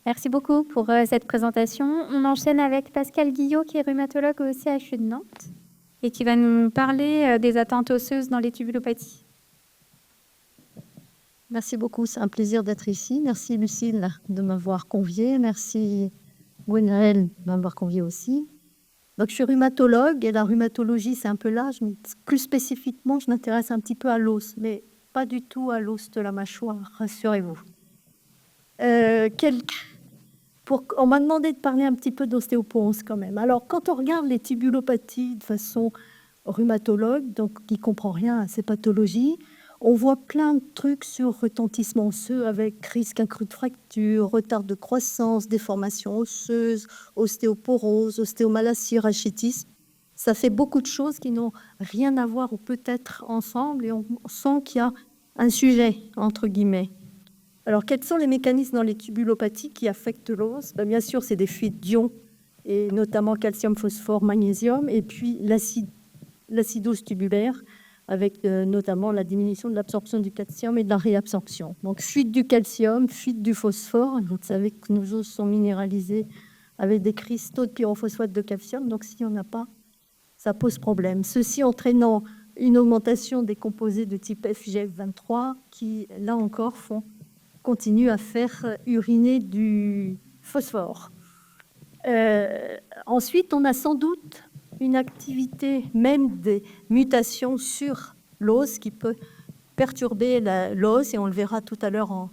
Merci beaucoup pour cette présentation. On enchaîne avec Pascal Guillot, qui est rhumatologue au CHU de Nantes et qui va nous parler des atteintes osseuses dans les tubulopathies. Merci beaucoup, c'est un plaisir d'être ici. Merci Lucille de m'avoir conviée. Merci Gwenaëlle de m'avoir conviée aussi. Donc, je suis rhumatologue et la rhumatologie, c'est un peu large. Mais plus spécifiquement, je m'intéresse un petit peu à l'os, mais pas du tout à l'os de la mâchoire, rassurez-vous. On m'a demandé de parler un petit peu d'ostéoporose quand même. Alors, quand on regarde les tubulopathies de façon rhumatologue, donc qui ne comprend rien à ces pathologies, on voit plein de trucs sur retentissement osseux avec risque accru de fracture, retard de croissance, déformation osseuse, ostéoporose, ostéomalacie, rachitisme. Ça fait beaucoup de choses qui n'ont rien à voir ou peut-être ensemble et on sent qu'il y a un sujet, entre guillemets. Alors, quels sont les mécanismes dans les tubulopathies qui affectent l'os? Bien sûr, c'est des fuites d'ions, et notamment calcium, phosphore, magnésium, et puis l'acidose tubulaire, avec notamment la diminution de l'absorption du calcium et de la réabsorption. Donc, fuite du calcium, fuite du phosphore. Vous savez que nos os sont minéralisés avec des cristaux de pyrophosphate de calcium, donc s'il n'y en a pas, ça pose problème. Ceci entraînant une augmentation des composés de type FGF23 qui, là encore, continue à faire uriner du phosphore. Ensuite, on a sans doute une activité, même des mutations sur l'os qui peut perturber l'os, et on le verra tout à l'heure en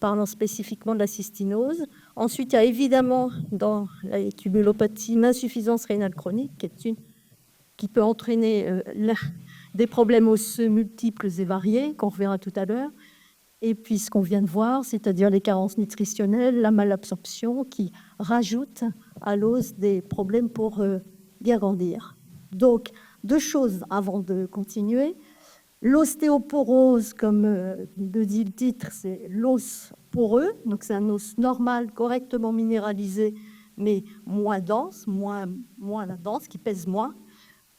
parlant spécifiquement de la cystinose. Ensuite, il y a évidemment dans la tubulopathie une insuffisance rénale chronique qui peut entraîner des problèmes osseux multiples et variés, qu'on reverra tout à l'heure. Et puis ce qu'on vient de voir, c'est-à-dire les carences nutritionnelles, la malabsorption qui rajoute à l'os des problèmes pour bien grandir. Donc, deux choses avant de continuer. L'ostéoporose, comme le dit le titre, c'est l'os poreux. Donc, c'est un os normal, correctement minéralisé, mais moins dense, moins dense, qui pèse moins.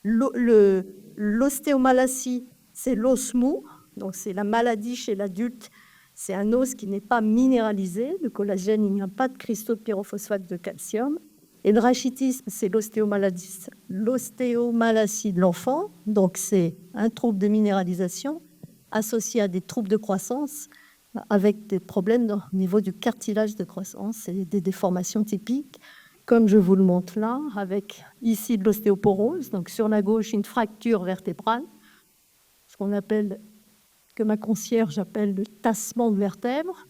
L'ostéomalacie, c'est l'os mou. Donc, c'est la maladie chez l'adulte. C'est un os qui n'est pas minéralisé. Le collagène, il n'y a pas de cristaux de pyrophosphate de calcium. Et le rachitisme, c'est l'ostéomalacie de l'enfant. Donc, c'est un trouble de minéralisation associé à des troubles de croissance avec des problèmes au niveau du cartilage de croissance et des déformations typiques, comme je vous le montre là, avec ici de l'ostéoporose. Donc, sur la gauche, une fracture vertébrale, ce qu'on appelle, que ma concierge appelle le tassement de vertèbres,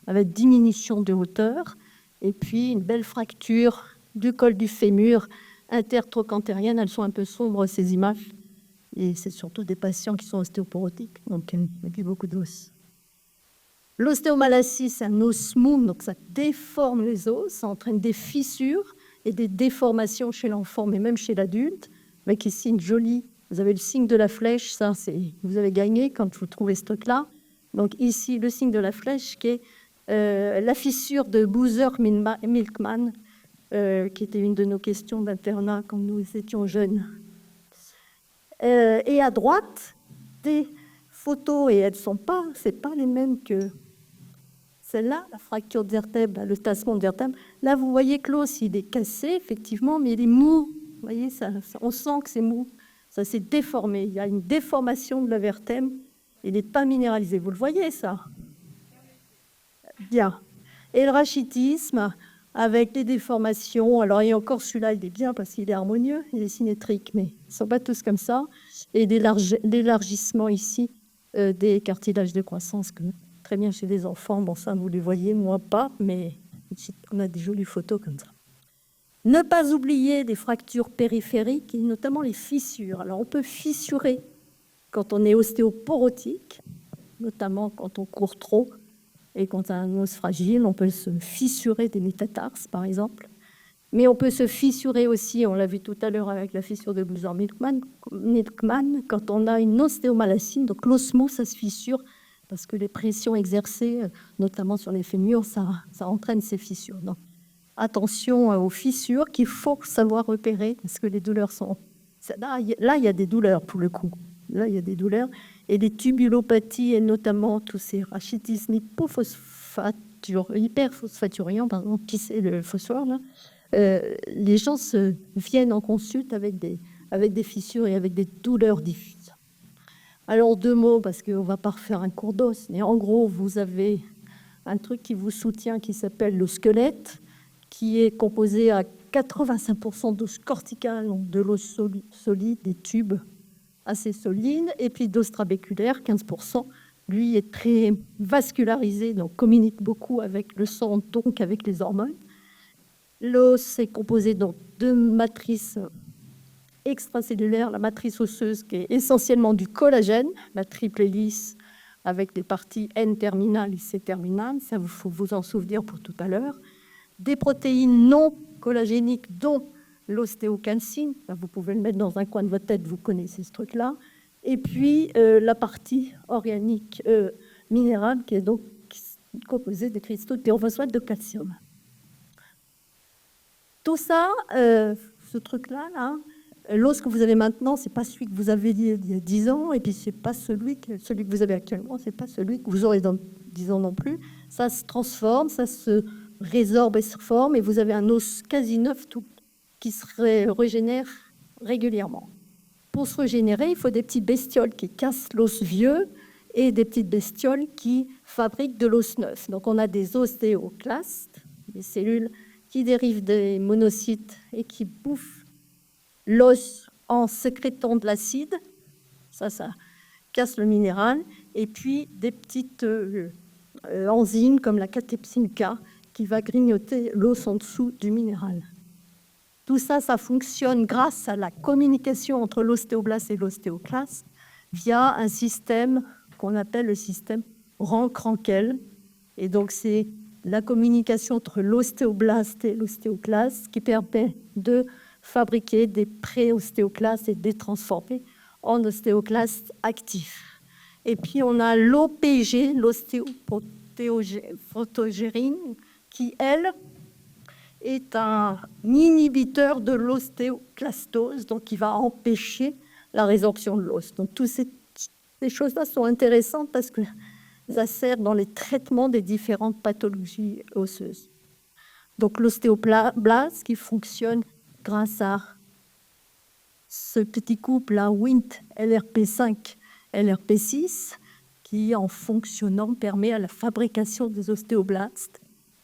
avec diminution de hauteur, et puis une belle fracture du col du fémur intertrochantérienne. Elles sont un peu sombres, ces images, et c'est surtout des patients qui sont ostéoporotiques, donc avec beaucoup d'os. L'ostéomalacie, c'est un os mou, donc ça déforme les os, ça entraîne des fissures et des déformations chez l'enfant, mais même chez l'adulte, avec ici une jolie... Vous avez le signe de la flèche, ça, vous avez gagné quand vous trouvez ce truc-là. Donc ici, le signe de la flèche qui est la fissure de Boozer-Milkman, qui était une de nos questions d'internat quand nous étions jeunes. Et à droite, des photos, et elles sont pas, c'est pas les mêmes que celle-là, la fracture de vertèbre, le tassement de vertèbre. Là, vous voyez que l'os, il est cassé, effectivement, mais il est mou. Vous voyez, on sent que c'est mou. Ça s'est déformé. Il y a une déformation de la vertèbre. Il n'est pas minéralisé. Vous le voyez, ça? Bien. Et le rachitisme, avec les déformations. Alors, et encore celui-là, il est bien parce qu'il est harmonieux, il est symétrique, mais ils ne sont pas tous comme ça. Et l'élargissement ici des cartilages de croissance, très bien chez les enfants. Bon, ça, vous les voyez, moi pas, mais on a des jolies photos comme ça. Ne pas oublier des fractures périphériques, et notamment les fissures. Alors, on peut fissurer quand on est ostéoporotique, notamment quand on court trop et quand on a un os fragile. On peut se fissurer des métatarses, par exemple. Mais on peut se fissurer aussi, on l'a vu tout à l'heure avec la fissure de Boozer-Milkman, quand on a une ostéomalacie. Donc, l'osmo, ça se fissure parce que les pressions exercées, notamment sur les fémurs, ça entraîne ces fissures. Donc, attention aux fissures qu'il faut savoir repérer parce que les douleurs sont... Là, il y a des douleurs pour le coup. Là, il y a des douleurs. Et les tubulopathies, et notamment tous ces rachitismes hypophosphate hyperphosphaturiant, pardon, qui c'est le phosphore, là, les gens viennent en consulte avec des fissures et avec des douleurs diffuses. Alors, 2 mots, parce qu'on ne va pas refaire un cours d'os, mais en gros, vous avez un truc qui vous soutient qui s'appelle le squelette, qui est composé à 85% d'os cortical, donc de l'os solide, des tubes assez solides, et puis d'os trabéculaire, 15%. Lui est très vascularisé, donc communique beaucoup avec le sang, donc avec les hormones. L'os est composé donc de matrices extracellulaires, la matrice osseuse qui est essentiellement du collagène, la triple hélice avec les parties N-terminales et C-terminales, ça il faut vous en souvenir pour tout à l'heure. Des protéines non collagéniques, dont l'ostéocalcine, vous pouvez le mettre dans un coin de votre tête, vous connaissez ce truc-là. Et puis la partie organique minérale qui est donc composée de cristaux de pyrophosphate de calcium. Tout ça, ce truc-là, l'os que vous avez maintenant, ce n'est pas celui que vous avez il y a 10 ans, et puis ce n'est pas celui que vous avez actuellement, ce n'est pas celui que vous aurez dans 10 ans non plus. Ça se transforme, ça se résorbe et se forme, et vous avez un os quasi neuf qui se régénère régulièrement. Pour se régénérer, il faut des petites bestioles qui cassent l'os vieux et des petites bestioles qui fabriquent de l'os neuf. Donc on a des ostéoclastes, des cellules qui dérivent des monocytes et qui bouffent l'os en sécrétant de l'acide. Ça casse le minéral. Et puis des petites enzymes comme la catepsine K qui va grignoter l'os en dessous du minéral. Tout ça, ça fonctionne grâce à la communication entre l'ostéoblaste et l'ostéoclaste via un système qu'on appelle le système Rank-Rankel. Et donc, c'est la communication entre l'ostéoblaste et l'ostéoclaste qui permet de fabriquer des pré-ostéoclastes et de les transformer en ostéoclastes actifs. Et puis, on a l'OPG, l'ostéophotogérine, qui, elle, est un inhibiteur de l'ostéoclastose, donc qui va empêcher la résorption de l'os. Donc, toutes ces choses-là sont intéressantes parce que ça sert dans les traitements des différentes pathologies osseuses. Donc, l'ostéoblaste qui fonctionne grâce à ce petit couple-là, Wnt-LRP5, LRP6, qui, en fonctionnant, permet à la fabrication des ostéoblastes.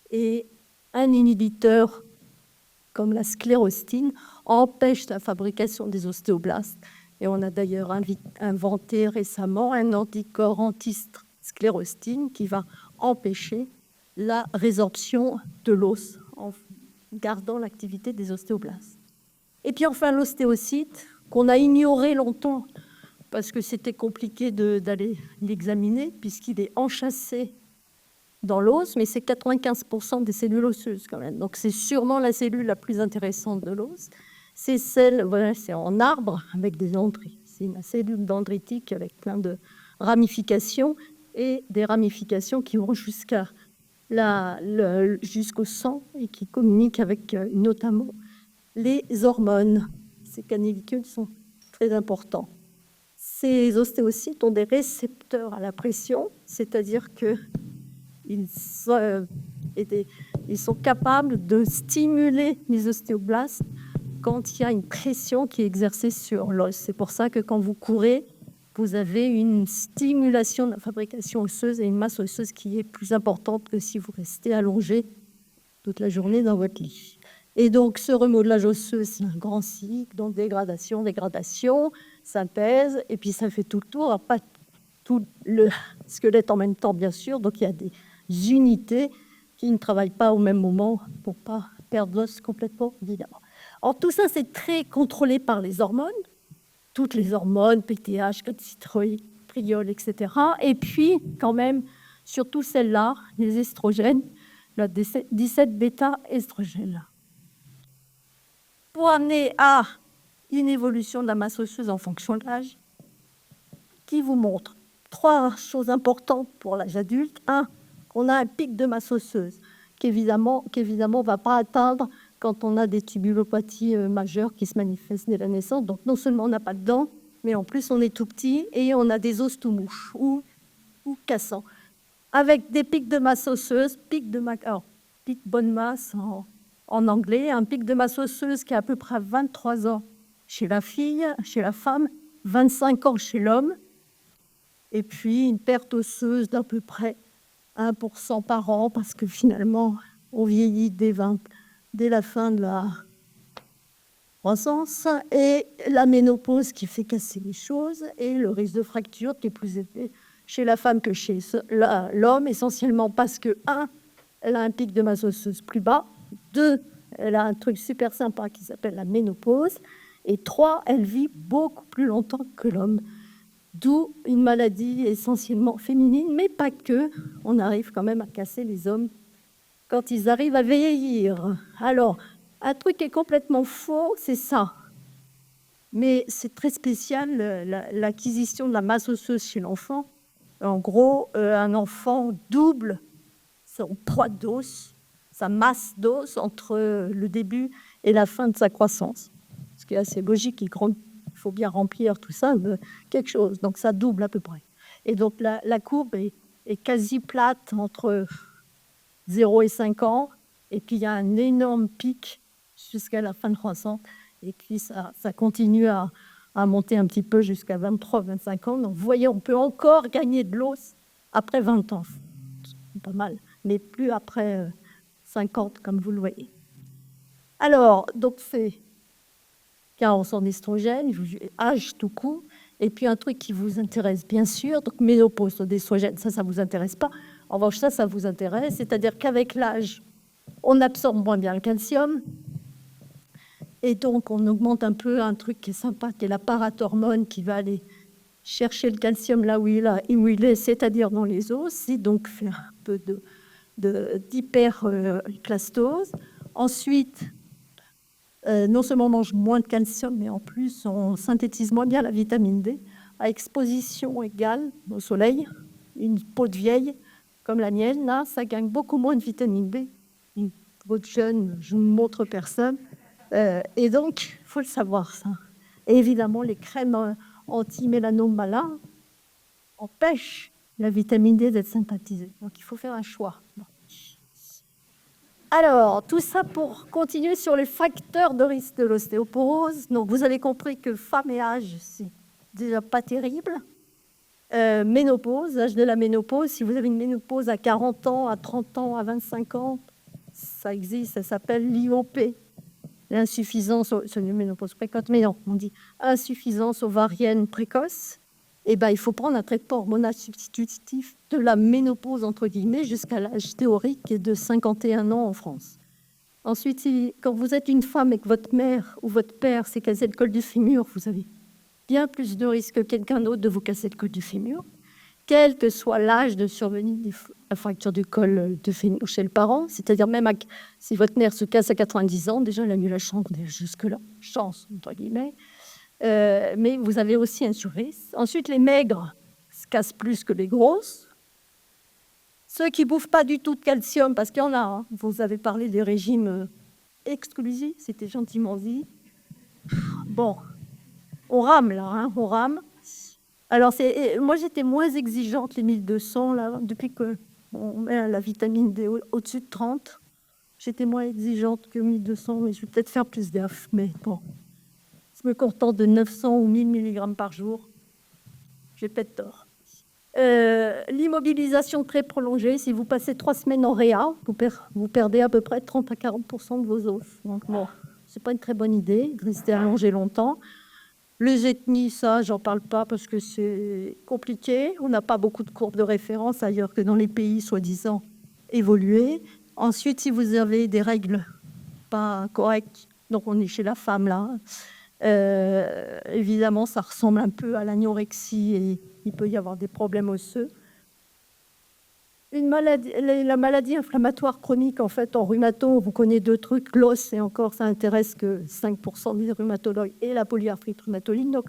Et un inhibiteur comme la sclérostine empêche la fabrication des ostéoblastes. Et on a d'ailleurs inventé récemment un anticorps anti-sclérostine qui va empêcher la résorption de l'os en gardant l'activité des ostéoblastes. Et puis enfin l'ostéocyte, qu'on a ignoré longtemps parce que c'était compliqué d'aller l'examiner puisqu'il est enchâssé dans l'os, mais c'est 95% des cellules osseuses quand même. Donc c'est sûrement la cellule la plus intéressante de l'os. C'est celle, voilà, c'est en arbre avec des dendrites. C'est une cellule dendritique avec plein de ramifications et des ramifications qui vont jusqu'au sang et qui communiquent avec notamment les hormones. Ces canicules sont très importants. Ces ostéocytes ont des récepteurs à la pression, c'est-à-dire que ils sont capables de stimuler les ostéoblastes quand il y a une pression qui est exercée sur l'os. C'est pour ça que quand vous courez, vous avez une stimulation de la fabrication osseuse et une masse osseuse qui est plus importante que si vous restez allongé toute la journée dans votre lit. Et donc, ce remodelage osseux, c'est un grand cycle, donc dégradation, synthèse, et puis ça fait tout le tour, pas tout le squelette en même temps, bien sûr, donc il y a des unités qui ne travaillent pas au même moment pour ne pas perdre l'os complètement, évidemment. Alors, tout ça, c'est très contrôlé par les hormones, toutes les hormones, PTH, calcitroïde, priol, etc. Et puis, quand même, surtout celles-là, les estrogènes, la 17-bêta-estrogène. Pour amener à une évolution de la masse osseuse en fonction de l'âge, qui vous montre 3 choses importantes pour l'âge adulte. 1, on a un pic de masse osseuse qu'évidemment ne va pas atteindre quand on a des tubulopathies majeures qui se manifestent dès la naissance. Donc non seulement on n'a pas de dents, mais en plus on est tout petit et on a des os tout mouches ou cassants. avec des pics de masse osseuse, pic bonne masse en anglais, un pic de masse osseuse qui est à peu près 23 ans chez la fille, chez la femme, 25 ans chez l'homme, et puis une perte osseuse d'à peu près 1% par an, parce que finalement, on vieillit dès la fin de la croissance, et la ménopause qui fait casser les choses, et le risque de fracture qui est plus élevé chez la femme que chez l'homme, essentiellement parce que, 1, elle a un pic de masse osseuse plus bas, 2, elle a un truc super sympa qui s'appelle la ménopause, et 3, elle vit beaucoup plus longtemps que l'homme. D'où une maladie essentiellement féminine, mais pas que. On arrive quand même à casser les hommes quand ils arrivent à vieillir. Alors, un truc qui est complètement faux, c'est ça. Mais c'est très spécial, l'acquisition de la masse osseuse chez l'enfant. En gros, un enfant double son poids d'os, sa masse d'os entre le début et la fin de sa croissance. Ce qui est assez logique, il faut bien remplir tout ça de quelque chose. Donc ça double à peu près. Et donc la courbe est quasi plate entre 0 et 5 ans. Et puis il y a un énorme pic jusqu'à la fin de croissance. Et puis ça continue à monter un petit peu jusqu'à 23-25 ans. Donc vous voyez, on peut encore gagner de l'os après 20 ans. C'est pas mal. Mais plus après 50, comme vous le voyez. Alors, donc c'est carence en estrogène, âge tout court, et puis un truc qui vous intéresse bien sûr, donc ménopause d'estrogène, ça ne vous intéresse pas. En revanche, ça vous intéresse, c'est-à-dire qu'avec l'âge, on absorbe moins bien le calcium, et donc on augmente un peu un truc qui est sympa, qui est la parathormone, qui va aller chercher le calcium là où il est, c'est-à-dire dans les os, et donc faire un peu d'hyperclastose. Ensuite, non seulement on mange moins de calcium, mais en plus on synthétise moins bien la vitamine D. À exposition égale au soleil, une peau de vieille comme la mienne, là, ça gagne beaucoup moins de vitamine B. Une peau de jeune, je ne montre personne. Et donc, il faut le savoir, ça. Et évidemment, les crèmes anti-mélanome malin empêchent la vitamine D d'être synthétisée. Donc, il faut faire un choix. Alors, tout ça pour continuer sur les facteurs de risque de l'ostéoporose. Donc, vous avez compris que femme et âge, c'est déjà pas terrible. Ménopause, âge de la ménopause. Si vous avez une ménopause à 40 ans, à 30 ans, à 25 ans, ça existe, ça s'appelle l'IOP. L'insuffisance, c'est une ménopause précoce, mais non, on dit insuffisance ovarienne précoce. Eh ben, il faut prendre un traitement hormonal substitutif de la ménopause, entre guillemets, jusqu'à l'âge théorique qui est de 51 ans en France. Ensuite, quand vous êtes une femme et que votre mère ou votre père s'est cassé le col du fémur, vous avez bien plus de risque que quelqu'un d'autre de vous casser le col du fémur, quel que soit l'âge de survenue de la fracture du col du fémur chez le parent. C'est-à-dire même si votre mère se casse à 90 ans, déjà, elle a eu la chance jusque-là, chance, entre guillemets. Mais vous avez aussi un surrisque. Ensuite, les maigres se cassent plus que les grosses. Ceux qui ne bouffent pas du tout de calcium, parce qu'il y en a, hein. Vous avez parlé des régimes exclusifs, c'était gentiment dit. Bon, on rame là, hein, on rame. Alors, moi, j'étais moins exigeante, les 1200, là, depuis qu'on met la vitamine D au-dessus de 30. J'étais moins exigeante que 1200, mais je vais peut-être faire plus gaffe, mais bon. Je me contente de 900 ou 1000 mg par jour. J'ai peut-être tort. L'immobilisation très prolongée, si vous passez 3 semaines en réa, vous perdez à peu près 30 à 40% de vos os. Donc bon, c'est pas une très bonne idée de rester allongé longtemps. Les ethnies, ça, j'en parle pas parce que c'est compliqué. On n'a pas beaucoup de courbes de référence ailleurs que dans les pays soi-disant évolués. Ensuite, si vous avez des règles pas correctes, donc on est chez la femme là, évidemment, ça ressemble un peu à l'anorexie et il peut y avoir des problèmes osseux. La maladie inflammatoire chronique, en fait, en rhumato, on connaît 2 trucs, l'os, et encore, ça intéresse que 5% des rhumatologues, et la polyarthrite rhumatoïde. Donc,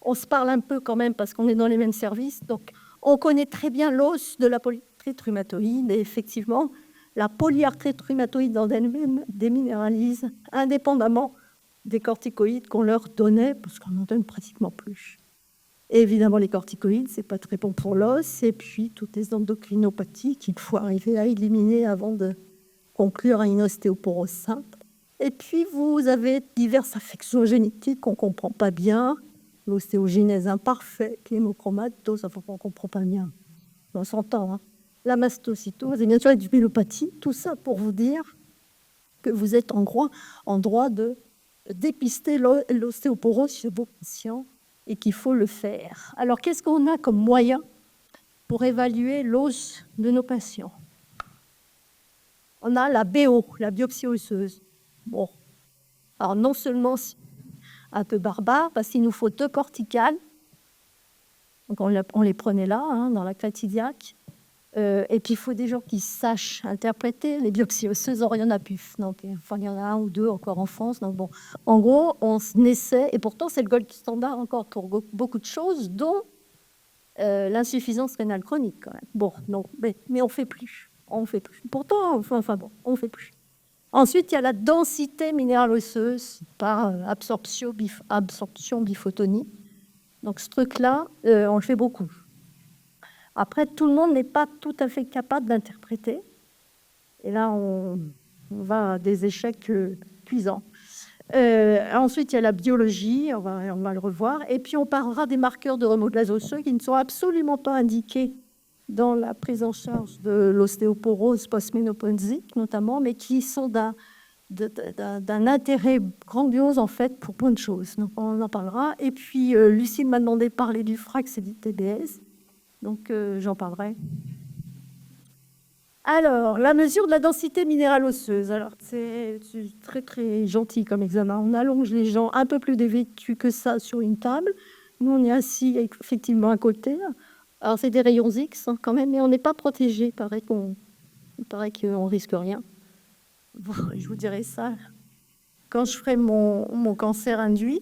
on se parle un peu quand même parce qu'on est dans les mêmes services. Donc, on connaît très bien l'os de la polyarthrite rhumatoïde, et effectivement, la polyarthrite rhumatoïde en elle-même déminéralise indépendamment des corticoïdes qu'on leur donnait, parce qu'on n'en donne pratiquement plus. Et évidemment, les corticoïdes, c'est pas très bon pour l'os. Et puis, toutes les endocrinopathies qu'il faut arriver à éliminer avant de conclure à une ostéoporose simple. Et puis, vous avez diverses affections génétiques qu'on ne comprend pas bien. L'ostéogenèse imparfaite, l'hémochromatosis, enfin, on ne comprend pas bien. On s'entend, hein. La mastocytose et bien sûr la tubulopathie. Tout ça pour vous dire que vous êtes en droit de dépister l'ostéoporose chez vos patients et qu'il faut le faire. Alors, qu'est-ce qu'on a comme moyen pour évaluer l'os de nos patients? On a la BO, la biopsie osseuse. Bon, alors non seulement c'est un peu barbare, parce qu'il nous faut 2 corticales, donc on les prenait là, hein, dans la cardiaque, et puis il faut des gens qui sachent interpréter les biopsies osseuses. Or, il y en a plus, donc enfin, il y en a 1 ou 2 encore en France. Donc bon, en gros, on essaie, et pourtant c'est le gold standard encore pour beaucoup de choses, dont l'insuffisance rénale chronique quand même. Bon, non, mais on fait plus. On fait plus. Pourtant, enfin bon, on fait plus. Ensuite, il y a la densité minérale osseuse par absorption biphotonie. Donc ce truc-là, on le fait beaucoup. Après, tout le monde n'est pas tout à fait capable d'interpréter. Et là, on va à des échecs cuisants. Ensuite, il y a la biologie, on va le revoir. Et puis, on parlera des marqueurs de remodelage osseux qui ne sont absolument pas indiqués dans la prise en charge de l'ostéoporose post-ménopausique, notamment, mais qui sont d'un intérêt grandiose, en fait, pour plein de choses. Donc, on en parlera. Et puis, Lucille m'a demandé de parler du FRAX et du TBS. Donc, j'en parlerai. Alors, la mesure de la densité minérale osseuse. Alors, c'est très, très gentil comme examen. On allonge les gens un peu plus dévêtus que ça sur une table. Nous, on est assis effectivement à côté. Alors, c'est des rayons X hein, quand même, mais on n'est pas protégé. Il paraît qu'on risque rien. Bon, je vous dirai ça quand je ferai mon cancer induit.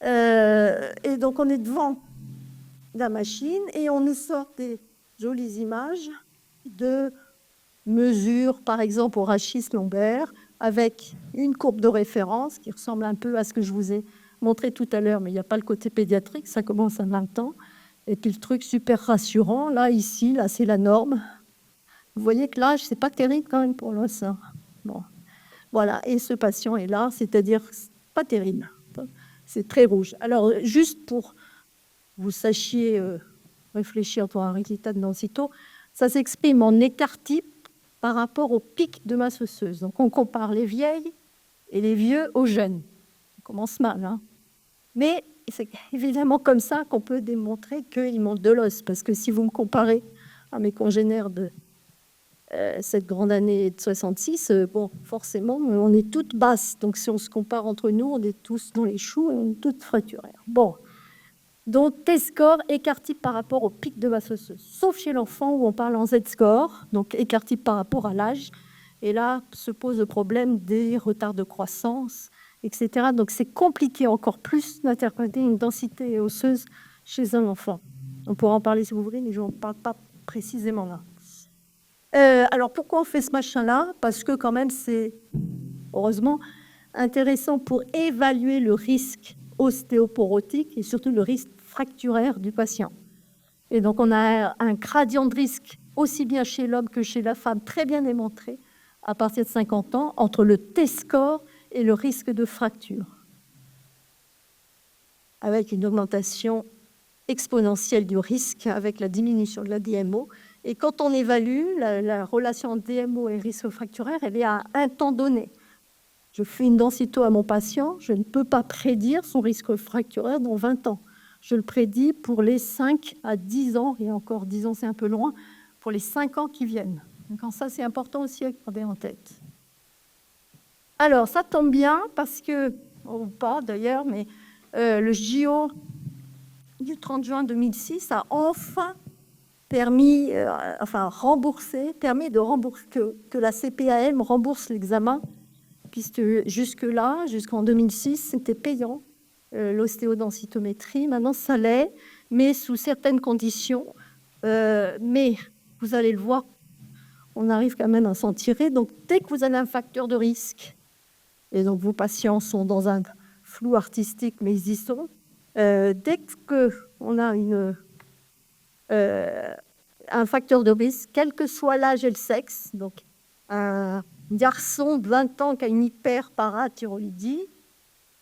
Et donc, on est devant la machine et on nous sort des jolies images de mesures, par exemple au rachis lombaire, avec une courbe de référence qui ressemble un peu à ce que je vous ai montré tout à l'heure, mais il n'y a pas le côté pédiatrique, ça commence à 20 ans. Et puis le truc super rassurant, là, ici, là, c'est la norme. Vous voyez que l'âge, c'est pas terrible quand même pour l'os. Bon, voilà. Et ce patient est là, c'est-à-dire pas terrible. C'est très rouge. Alors, juste pour vous sachiez réfléchir pour un résultat de densito, ça s'exprime en écart type par rapport au pic de masse osseuse. Donc, on compare les vieilles et les vieux aux jeunes. Ça commence mal, hein. Mais c'est évidemment comme ça qu'on peut démontrer qu'il manque de l'os. Parce que si vous me comparez à mes congénères de cette grande année de 66, bon, forcément, on est toutes basses. Donc, si on se compare entre nous, on est tous dans les choux et on est toutes fracturaires. Bon. Donc, T-score, écart type par rapport au pic de masse osseuse. Sauf chez l'enfant où on parle en Z-score, donc écart type par rapport à l'âge. Et là, se pose le problème des retards de croissance, etc. Donc, c'est compliqué encore plus d'interpréter une densité osseuse chez un enfant. On pourra en parler si vous voulez, mais je n'en parle pas précisément là. Alors, pourquoi on fait ce machin-là? Parce que quand même, c'est, heureusement, intéressant pour évaluer le risque ostéoporotique et surtout le risque fracturaire du patient. Et donc, on a un gradient de risque aussi bien chez l'homme que chez la femme très bien démontré à partir de 50 ans entre le T-score et le risque de fracture, avec une augmentation exponentielle du risque avec la diminution de la DMO. Et quand on évalue la relation entre DMO et risque fracturaire, elle est à un temps donné. Je fais une densito à mon patient, je ne peux pas prédire son risque fracturaire dans 20 ans. Je le prédis pour les 5 à 10 ans, et encore 10 ans c'est un peu loin, pour les 5 ans qui viennent. Donc ça c'est important aussi à garder en tête. Alors ça tombe bien parce que, ou pas d'ailleurs, mais le JO du 30 juin 2006 a enfin permis, permet de rembourser, que la CPAM rembourse l'examen, puisque jusque-là, jusqu'en 2006, c'était payant, l'ostéodensitométrie. Maintenant, ça l'est, mais sous certaines conditions. Mais vous allez le voir, on arrive quand même à s'en tirer. Donc, dès que vous avez un facteur de risque, et donc vos patients sont dans un flou artistique, mais ils y sont, Dès qu'on a un facteur de risque, quel que soit l'âge et le sexe, donc un garçon de 20 ans qui a une hyperparathyroïdie,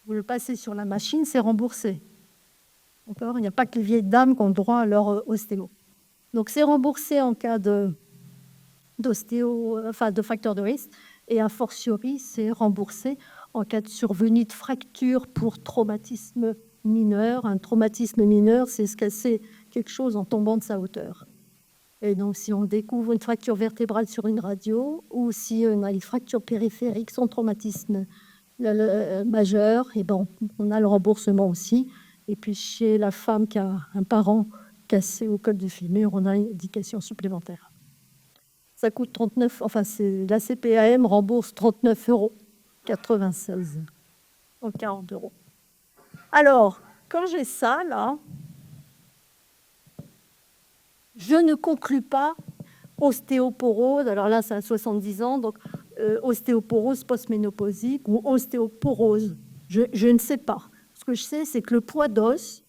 vous le passez sur la machine, c'est remboursé. Encore, il n'y a pas que les vieilles dames qui ont droit à leur ostéo. Donc c'est remboursé en cas de facteur de risque, et a fortiori, c'est remboursé en cas de survenue de fracture pour traumatisme mineur. Un traumatisme mineur, c'est se casser quelque chose en tombant de sa hauteur. Et donc, si on découvre une fracture vertébrale sur une radio, ou si on a une fracture périphérique sans traumatisme majeur, et ben, on a le remboursement aussi. Et puis, chez la femme qui a un parent cassé au col du fémur, on a une indication supplémentaire. Ça coûte 39, enfin, la CPAM rembourse 39,96 €, donc 40 €. Alors, quand j'ai ça, là, je ne conclus pas ostéoporose. Alors là, c'est à 70 ans, donc ostéoporose postménopausique ou ostéoporose. Je ne sais pas. Ce que je sais, c'est que le poids d'os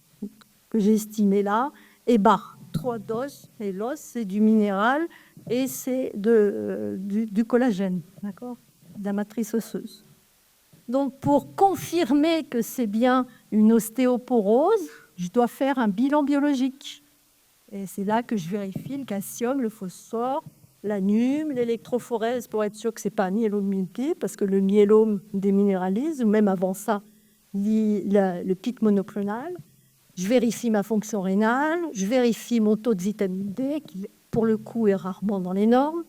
que j'ai estimé là est bas. 3 d'os, et l'os, c'est du minéral et c'est du collagène, d'accord, de la matrice osseuse. Donc, pour confirmer que c'est bien une ostéoporose, je dois faire un bilan biologique. Et c'est là que je vérifie le calcium, le phosphore, l'anime, l'électrophorèse pour être sûr que ce n'est pas un myélome multiple, parce que le myélome déminéralise, ou même avant ça, le pic monoclonal. Je vérifie ma fonction rénale, je vérifie mon taux de vitamine D, qui pour le coup est rarement dans les normes,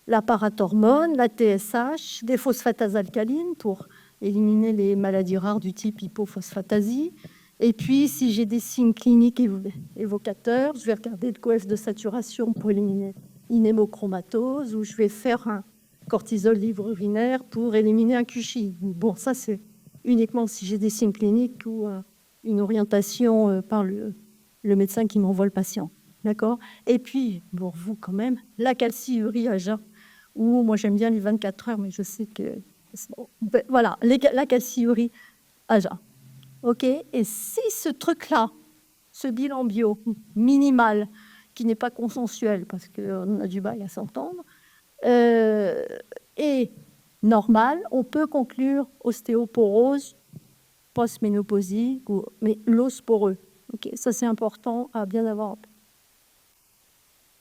la parathormone, la TSH, des phosphatases alcalines pour éliminer les maladies rares du type hypophosphatasie. Et puis, si j'ai des signes cliniques évocateurs, je vais regarder le coef de saturation pour éliminer une hémochromatose, ou je vais faire un cortisol livre urinaire pour éliminer un QCHI. Bon, ça, c'est uniquement si j'ai des signes cliniques ou une orientation par le médecin qui m'envoie le patient. D'accord ? Et puis, pour vous quand même, la calciurie à jeun, ou moi j'aime bien les 24 heures, mais je sais que... Voilà, la calciurie à jeun. OK ? Et si ce truc-là, ce bilan bio minimal, qui n'est pas consensuel, parce qu'on a du mal à s'entendre, est normal, on peut conclure ostéoporose post-ménopausique, mais l'os poreux. Okay, ça, c'est important à bien avoir.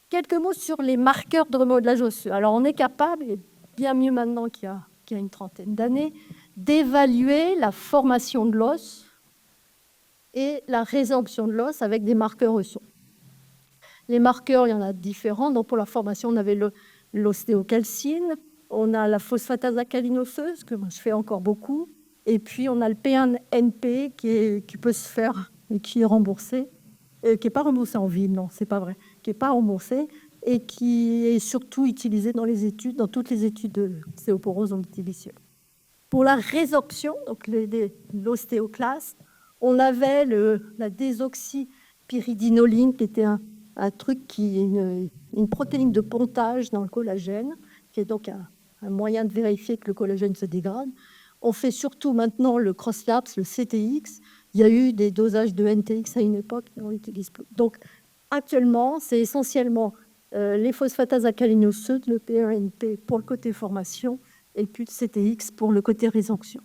Quelques mots sur les marqueurs de remodelage osseux. Alors, on est capable, et bien mieux maintenant qu'il y a une trentaine d'années, d'évaluer la formation de l'os et la résorption de l'os avec des marqueurs osseux. Les marqueurs, il y en a différents. Donc, pour la formation, on avait l'ostéocalcine, on a la phosphatase alcaline osseuse, que moi, je fais encore beaucoup, et puis on a le P1NP qui peut se faire et qui est remboursé, qui n'est pas remboursé en ville, non, c'est pas vrai, qui n'est pas remboursé et qui est surtout utilisé dans les études, dans toutes les études de ostéoporose multivissieuse. Pour la résorption, donc l'ostéoclaste, on avait la désoxypyridinoline, qui était un truc qui est une protéine de pontage dans le collagène, qui est donc un moyen de vérifier que le collagène se dégrade. On fait surtout maintenant le cross-lapse, le CTX. Il y a eu des dosages de NTX à une époque, mais on l'utilise plus. Donc, actuellement, c'est essentiellement les phosphatases alcalines osseuses, le P1NP pour le côté formation, et puis le CTX pour le côté résorption.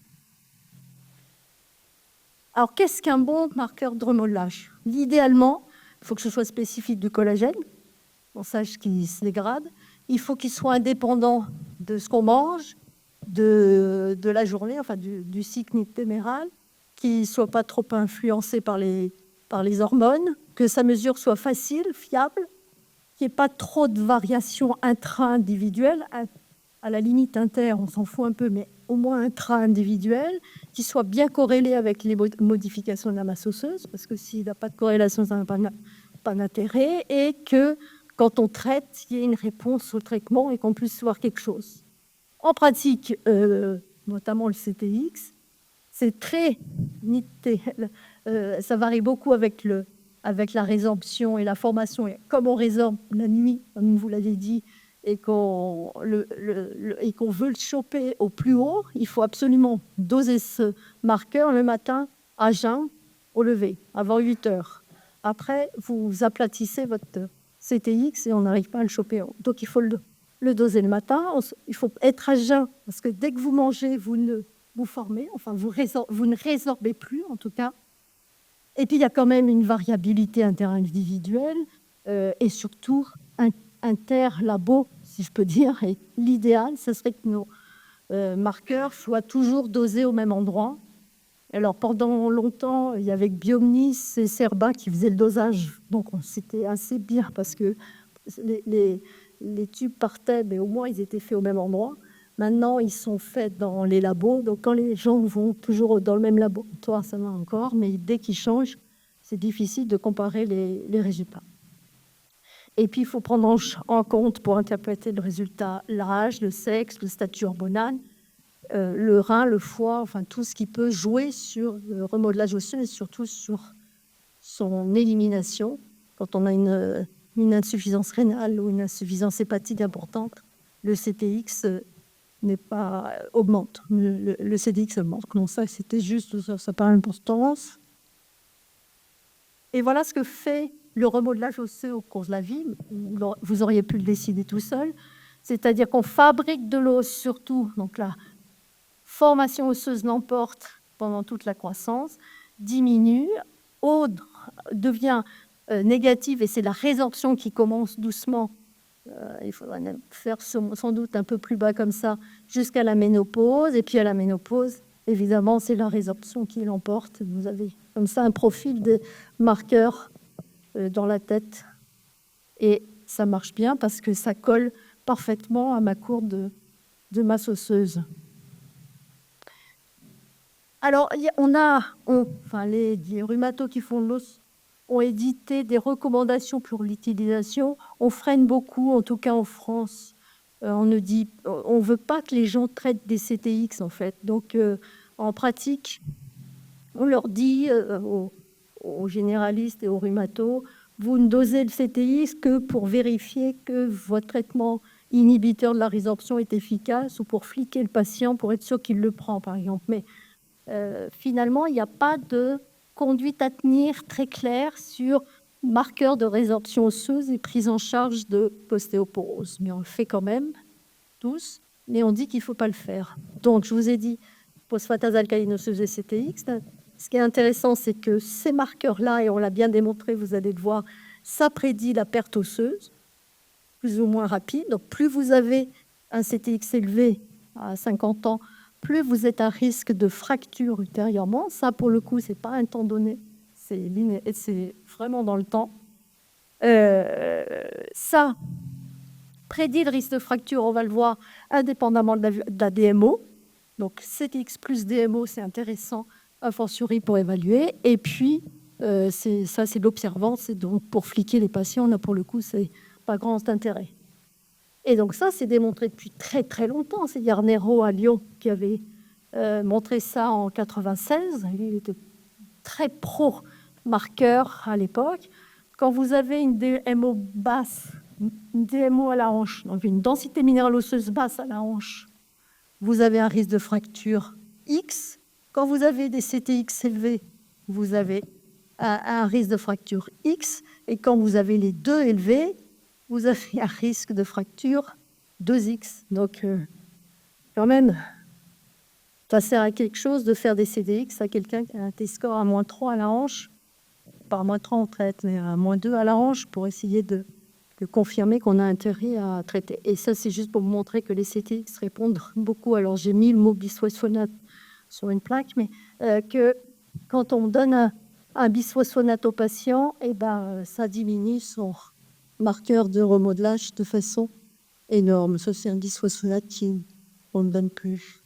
Alors, qu'est-ce qu'un bon marqueur de remodelage ? Idéalement, il faut que ce soit spécifique du collagène, on sache qu'il se dégrade. Il faut qu'il soit indépendant de ce qu'on mange, de la journée, enfin du cycle nictéméral, qu'il ne soit pas trop influencé par les hormones, que sa mesure soit facile, fiable, qu'il n'y ait pas trop de variations intra-individuelles. À la limite inter, on s'en fout un peu, mais au moins intra-individuelles, qui soit bien corrélé avec les modifications de la masse osseuse, parce que s'il n'a pas de corrélation, ça n'a pas d'intérêt, et que quand on traite, il y ait une réponse au traitement et qu'on puisse voir quelque chose. En pratique, notamment le CTX, c'est très nité. Ça varie beaucoup avec la résorption et la formation. Et comme on résorbe la nuit, comme vous l'avez dit, et qu'on veut le choper au plus haut, il faut absolument doser ce marqueur le matin à jeun au lever, avant 8 heures. Après, vous aplatissez votre CTX et on n'arrive pas à le choper. Donc, il faut le doser le matin. Il faut être à jeun, parce que dès que vous mangez, vous formez, enfin, vous ne résorbez plus, en tout cas. Et puis, il y a quand même une variabilité interindividuelle et surtout interlabo, si je peux dire. Et l'idéal, ce serait que nos marqueurs soient toujours dosés au même endroit. Alors, pendant longtemps, il y avait Biomnis et Cerba qui faisaient le dosage. Donc, c'était assez bien parce que les tubes partaient, mais au moins, ils étaient faits au même endroit. Maintenant, ils sont faits dans les labos. Donc, quand les gens vont toujours dans le même laboratoire, ça va encore. Mais dès qu'ils changent, c'est difficile de comparer les résultats. Et puis, il faut prendre en compte, pour interpréter le résultat, l'âge, le sexe, le statut hormonal, le rein, le foie, enfin tout ce qui peut jouer sur le remodelage osseux et surtout sur son élimination. Quand on a une insuffisance rénale ou une insuffisance hépatique importante, le CTX augmente. Le CTX augmente. Donc ça, c'était juste, ça par importance. Et voilà ce que fait le remodelage osseux au cours de la vie. Vous auriez pu le décider tout seul. C'est-à-dire qu'on fabrique de l'os surtout, donc la formation osseuse l'emporte pendant toute la croissance, diminue, devient négative et c'est la résorption qui commence doucement. Il faudra faire sans doute un peu plus bas comme ça jusqu'à la ménopause. Et puis à la ménopause, évidemment, c'est la résorption qui l'emporte. Vous avez comme ça un profil de marqueur dans la tête. Et ça marche bien parce que ça colle parfaitement à ma courbe de masse osseuse. Alors, les rhumatos qui font de l'os ont édité des recommandations pour l'utilisation. On freine beaucoup, en tout cas en France. On ne veut pas que les gens traitent des CTX, en fait. Donc, en pratique, on leur dit aux généralistes et aux rhumatos, vous ne dosez le CTX que pour vérifier que votre traitement inhibiteur de la résorption est efficace ou pour fliquer le patient pour être sûr qu'il le prend, par exemple. Mais finalement, il n'y a pas de conduite à tenir très claire sur marqueurs de résorption osseuse et prise en charge de l'ostéoporose. Mais on le fait quand même, tous, mais on dit qu'il ne faut pas le faire. Donc, je vous ai dit, phosphatase alcaline osseuse et CTX. Ce qui est intéressant, c'est que ces marqueurs-là, et on l'a bien démontré, vous allez le voir, ça prédit la perte osseuse, plus ou moins rapide. Donc, plus vous avez un CTX élevé à 50 ans, plus vous êtes à risque de fracture ultérieurement. Ça, pour le coup, ce n'est pas un temps donné, c'est vraiment dans le temps. Ça prédit le risque de fracture, on va le voir, indépendamment de la DMO. Donc, CTX plus DMO, c'est intéressant, a fortiori pour évaluer. Et puis, c'est l'observance. Et donc, pour fliquer les patients, là, pour le coup, c'est pas grand intérêt. Et donc ça, c'est démontré depuis très très longtemps. C'est Yarnero à Lyon qui avait montré ça en 96. Il était très pro-marqueur à l'époque. Quand vous avez une DMO basse, une DMO à la hanche, donc une densité minérale osseuse basse à la hanche, vous avez un risque de fracture X. Quand vous avez des CTX élevés, vous avez un risque de fracture X. Et quand vous avez les deux élevés, vous avez un risque de fracture 2X. Donc, quand même, ça sert à quelque chose de faire des CDX à quelqu'un qui a un T-score à -3 à la hanche. Pas à -3 on traite, mais à -2 à la hanche pour essayer de confirmer qu'on a intérêt à traiter. Et ça, c'est juste pour vous montrer que les CTX répondent beaucoup. Alors, j'ai mis le mot bisphosphonate sur une plaque, mais que quand on donne un bisphosphonate au patient, ça diminue son marqueur de remodelage de façon énorme. Ça, c'est un bisphosphonate qu'on ne donne plus.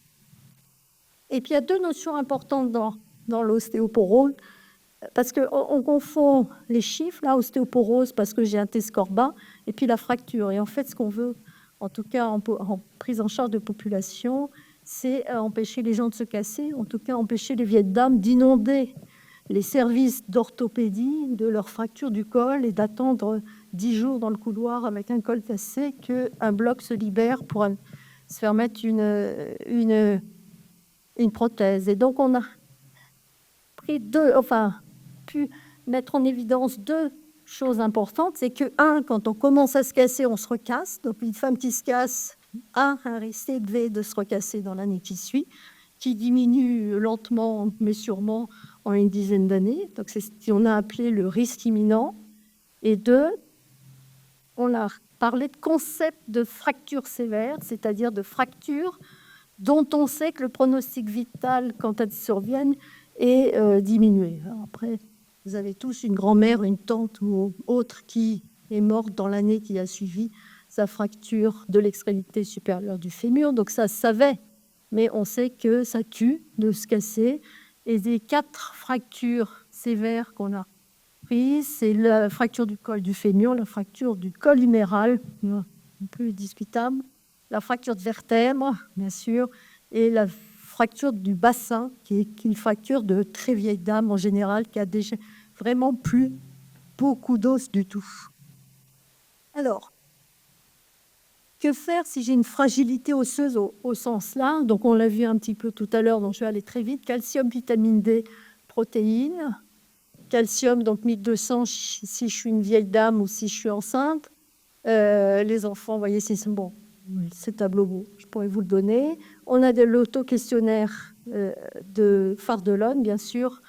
Et puis, il y a deux notions importantes dans l'ostéoporose, parce qu'on confond les chiffres, là, ostéoporose, parce que j'ai un T-score bas, et puis la fracture. Et en fait, ce qu'on veut, en tout cas en prise en charge de population, c'est empêcher les gens de se casser, en tout cas empêcher les vieilles dames d'inonder les services d'orthopédie de leur fracture du col et d'attendre 10 jours dans le couloir avec un col cassé qu'un bloc se libère pour se faire mettre une prothèse. Et donc, on a pris pu mettre en évidence deux choses importantes. C'est que, quand on commence à se casser, on se recasse. Donc, une femme qui se casse a un risque élevé de se recasser dans l'année qui suit, qui diminue lentement, mais sûrement en une dizaine d'années. Donc, c'est ce qu'on a appelé le risque imminent. Et deux, on a parlé de concept de fracture sévère, c'est-à-dire de fracture dont on sait que le pronostic vital, quand elles surviennent, est diminué. Alors après, vous avez tous une grand-mère, une tante ou autre qui est morte dans l'année qui a suivi sa fracture de l'extrémité supérieure du fémur. Donc ça se savait, mais on sait que ça tue de se casser. Et des 4 fractures sévères qu'on a prises, c'est la fracture du col du fémur, la fracture du col huméral, un peu discutable, la fracture de vertèbre, bien sûr, et la fracture du bassin, qui est une fracture de très vieille dame en général, qui a déjà vraiment plus beaucoup d'os du tout. Alors, que faire si j'ai une fragilité osseuse au sens là? Donc, on l'a vu un petit peu tout à l'heure, donc je vais aller très vite. Calcium, vitamine D, protéines. Calcium, donc 1200 si je suis une vieille dame ou si je suis enceinte. Les enfants, vous voyez, c'est bon. C'est tableau, je pourrais vous le donner. On a de l'auto-questionnaire de Fardelone, bien sûr.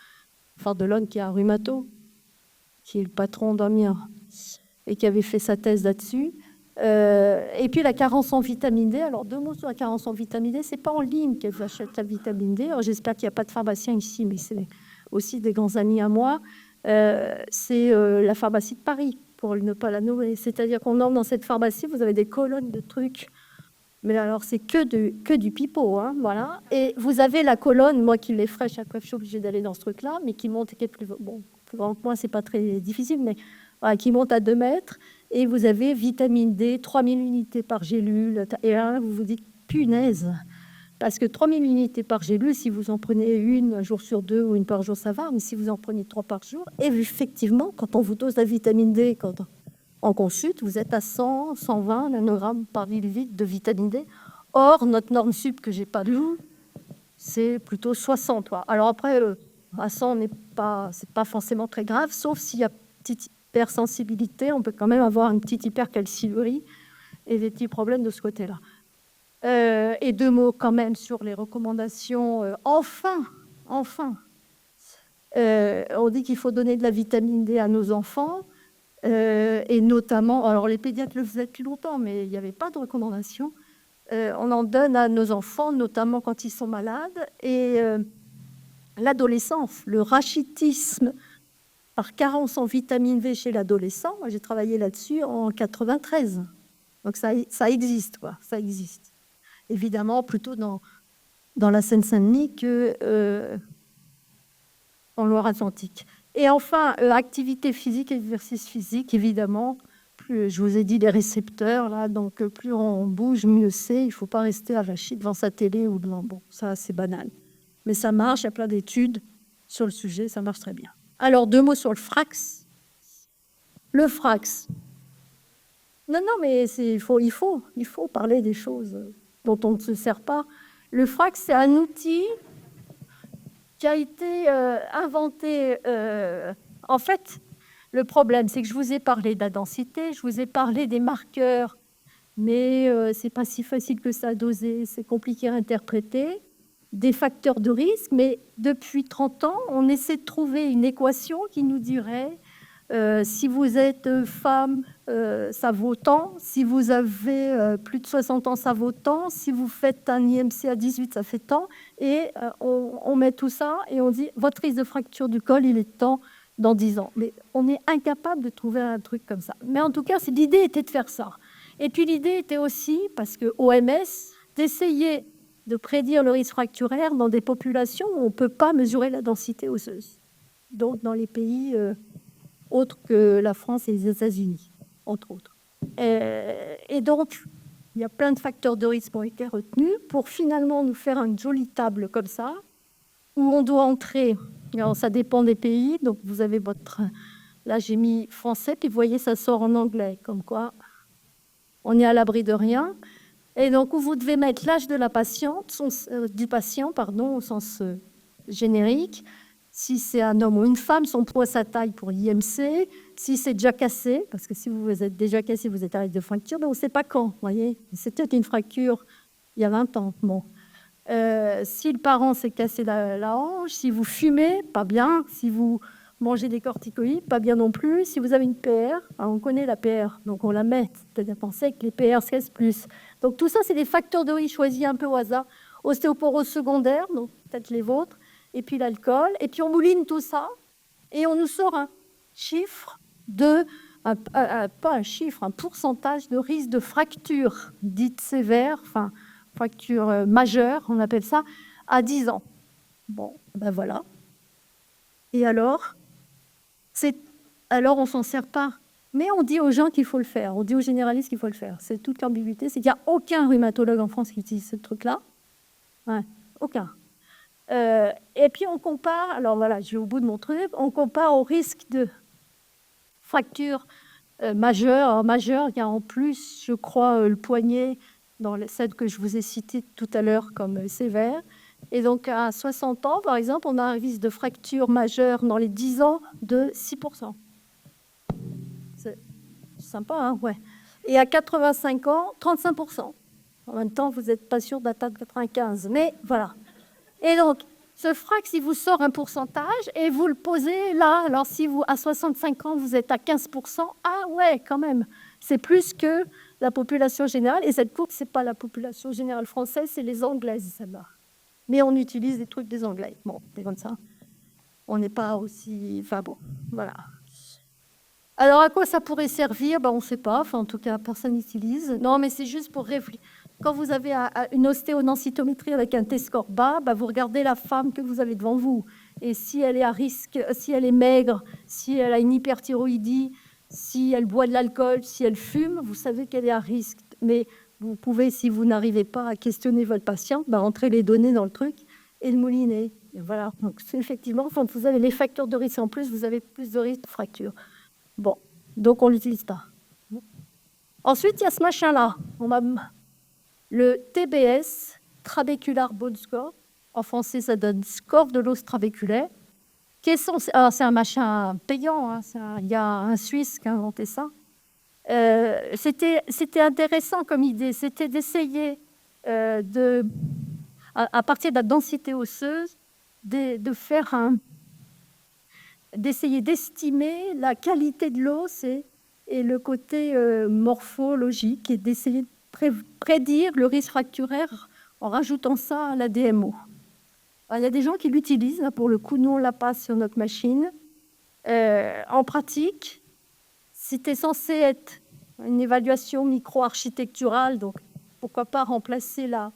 Fardelone qui est un rhumato, qui est le patron d'Amiens et qui avait fait sa thèse là-dessus. Et puis la carence en vitamine D. Alors, 2 mots sur la carence en vitamine D. C'est pas en ligne qu'elles achètent la vitamine D. Alors, j'espère qu'il n'y a pas de pharmacien ici, mais c'est aussi des grands amis à moi. C'est la pharmacie de Paris, pour ne pas la nommer. C'est-à-dire qu'on entre dans cette pharmacie, vous avez des colonnes de trucs. Mais alors, c'est que du pipeau, hein, voilà. Et vous avez la colonne, moi qui l'effraie chaque fois que je suis obligée d'aller dans ce truc-là, mais qui monte, qui est plus grand que moi, c'est pas très difficile, mais voilà, qui monte à 2 mètres. Et vous avez vitamine D, 3000 unités par gélule. Et là, vous vous dites, punaise, parce que 3000 unités par gélule, si vous en prenez une un jour sur 2 ou une par jour, ça va. Mais si vous en prenez 3 par jour, et effectivement, quand on vous dose la vitamine D, en consulte, vous êtes à 100, 120 nanogrammes par millilitre de vitamine D. Or, notre norme sup que j'ai pas lue, c'est plutôt 60. Quoi. Alors après, à 100, c'est pas forcément très grave, sauf s'il y a petite hypersensibilité, on peut quand même avoir une petite hypercalciurie et des petits problèmes de ce côté-là. Et 2 mots quand même sur les recommandations. Enfin, on dit qu'il faut donner de la vitamine D à nos enfants. Et notamment, alors les pédiatres le faisaient depuis longtemps, mais il n'y avait pas de recommandation. On en donne à nos enfants, notamment quand ils sont malades. Et l'adolescence, le rachitisme par carence en vitamine V chez l'adolescent, moi j'ai travaillé là-dessus en 93. Donc ça existe, quoi, ça existe. Évidemment, plutôt dans la Seine-Saint-Denis que en Loire-Atlantique. Et enfin, activité physique, exercice physique, évidemment. Plus, je vous ai dit les récepteurs, là, donc plus on bouge, mieux c'est. Il ne faut pas rester avachi devant sa télé ou devant... Bon, ça, c'est banal. Mais ça marche, il y a plein d'études sur le sujet, ça marche très bien. Alors, 2 mots sur le Frax. Le Frax. Non, mais il faut parler des choses dont on ne se sert pas. Le Frax, c'est un outil qui a été inventé. En fait, le problème, c'est que je vous ai parlé de la densité, je vous ai parlé des marqueurs, mais c'est pas si facile que ça à doser, c'est compliqué à interpréter, des facteurs de risque, mais depuis 30 ans, on essaie de trouver une équation qui nous dirait si vous êtes femme, ça vaut tant, si vous avez plus de 60 ans, ça vaut tant, si vous faites un IMC à 18, ça fait tant, et on met tout ça et on dit votre risque de fracture du col, il est tant dans 10 ans. Mais on est incapable de trouver un truc comme ça. Mais en tout cas, l'idée était de faire ça. Et puis l'idée était aussi, parce que OMS, d'essayer de prédire le risque fracturaire dans des populations où on ne peut pas mesurer la densité osseuse. Donc dans les pays autres que la France et les États-Unis, entre autres. Et donc, il y a plein de facteurs de risque qui ont été retenus pour finalement nous faire une jolie table comme ça, où on doit entrer. Alors, ça dépend des pays. Donc, vous avez votre... Là, j'ai mis français, puis vous voyez, ça sort en anglais, comme quoi on est à l'abri de rien. Et donc, où vous devez mettre l'âge de la patiente, du patient, au sens générique, si c'est un homme ou une femme, son poids, sa taille pour IMC, si c'est déjà cassé, parce que si vous êtes déjà cassé, vous êtes à risque de fracture, mais on ne sait pas quand, vous voyez. C'est peut-être une fracture il y a 20 ans. Bon. Si le parent s'est cassé la hanche, si vous fumez, pas bien. Si vous mangez des corticoïdes, pas bien non plus. Si vous avez une PR, on connaît la PR, donc on la met. C'est-à-dire penser que les PR se cassent plus. Donc tout ça, c'est des facteurs de risque choisis un peu au hasard. Ostéoporose secondaire, donc peut-être les vôtres, et puis l'alcool. Et puis on mouline tout ça, et on nous sort un chiffre pas un chiffre, un pourcentage de risque de fracture dite sévère, enfin fracture majeure, on appelle ça, à 10 ans. Bon, ben voilà. Et alors on ne s'en sert pas. Mais on dit aux gens qu'il faut le faire, on dit aux généralistes qu'il faut le faire. C'est toute l'ambiguïté, c'est qu'il n'y a aucun rhumatologue en France qui utilise ce truc-là. Ouais, aucun. Et puis on compare, alors voilà, je vais au bout de mon truc, on compare au risque de fracture majeure. Il y a en plus, je crois, le poignet dans celle que je vous ai citée tout à l'heure comme sévère. Et donc, à 60 ans, par exemple, on a un risque de fracture majeure dans les 10 ans de 6%. C'est sympa, hein? Ouais. Et à 85 ans, 35%. En même temps, vous n'êtes pas sûr d'atteindre 95. Mais voilà. Et donc, ce frac, il vous sort un pourcentage et vous le posez là. Alors, si vous, à 65 ans, vous êtes à 15%, ah ouais, quand même. C'est plus que la population générale. Et cette courbe, ce n'est pas la population générale française, c'est les Anglaises, celle-là. Mais on utilise des trucs des Anglais. Bon, c'est comme ça. On n'est pas aussi... Enfin bon, voilà. Alors, à quoi ça pourrait servir? On ne sait pas. Enfin, en tout cas, personne n'utilise. Non, mais c'est juste pour réfléchir. Quand vous avez une ostéodensitométrie avec un T-score bas, vous regardez la femme que vous avez devant vous. Et si elle est à risque, si elle est maigre, si elle a une hyperthyroïdie, si elle boit de l'alcool, si elle fume, vous savez qu'elle est à risque. Mais vous pouvez, si vous n'arrivez pas à questionner votre patiente, entrer les données dans le truc et le mouliner. Et voilà. Donc, effectivement, quand vous avez les facteurs de risque en plus, vous avez plus de risque de fracture. Bon, donc on ne l'utilise pas. Ensuite, il y a ce machin-là. Le TBS, Trabecular Bone Score. En français, ça donne score de l'os trabéculaire. C'est un machin payant. Hein, il y a un Suisse qui a inventé ça. C'était intéressant comme idée. C'était d'essayer, à partir de la densité osseuse, d'essayer d'estimer la qualité de l'os et le côté morphologique et d'essayer de prédire le risque fracturaire en rajoutant ça à la DMO. Alors, il y a des gens qui l'utilisent, pour le coup, nous on la passe sur notre machine. En pratique, c'était censé être une évaluation micro-architecturale, donc pourquoi pas remplacer la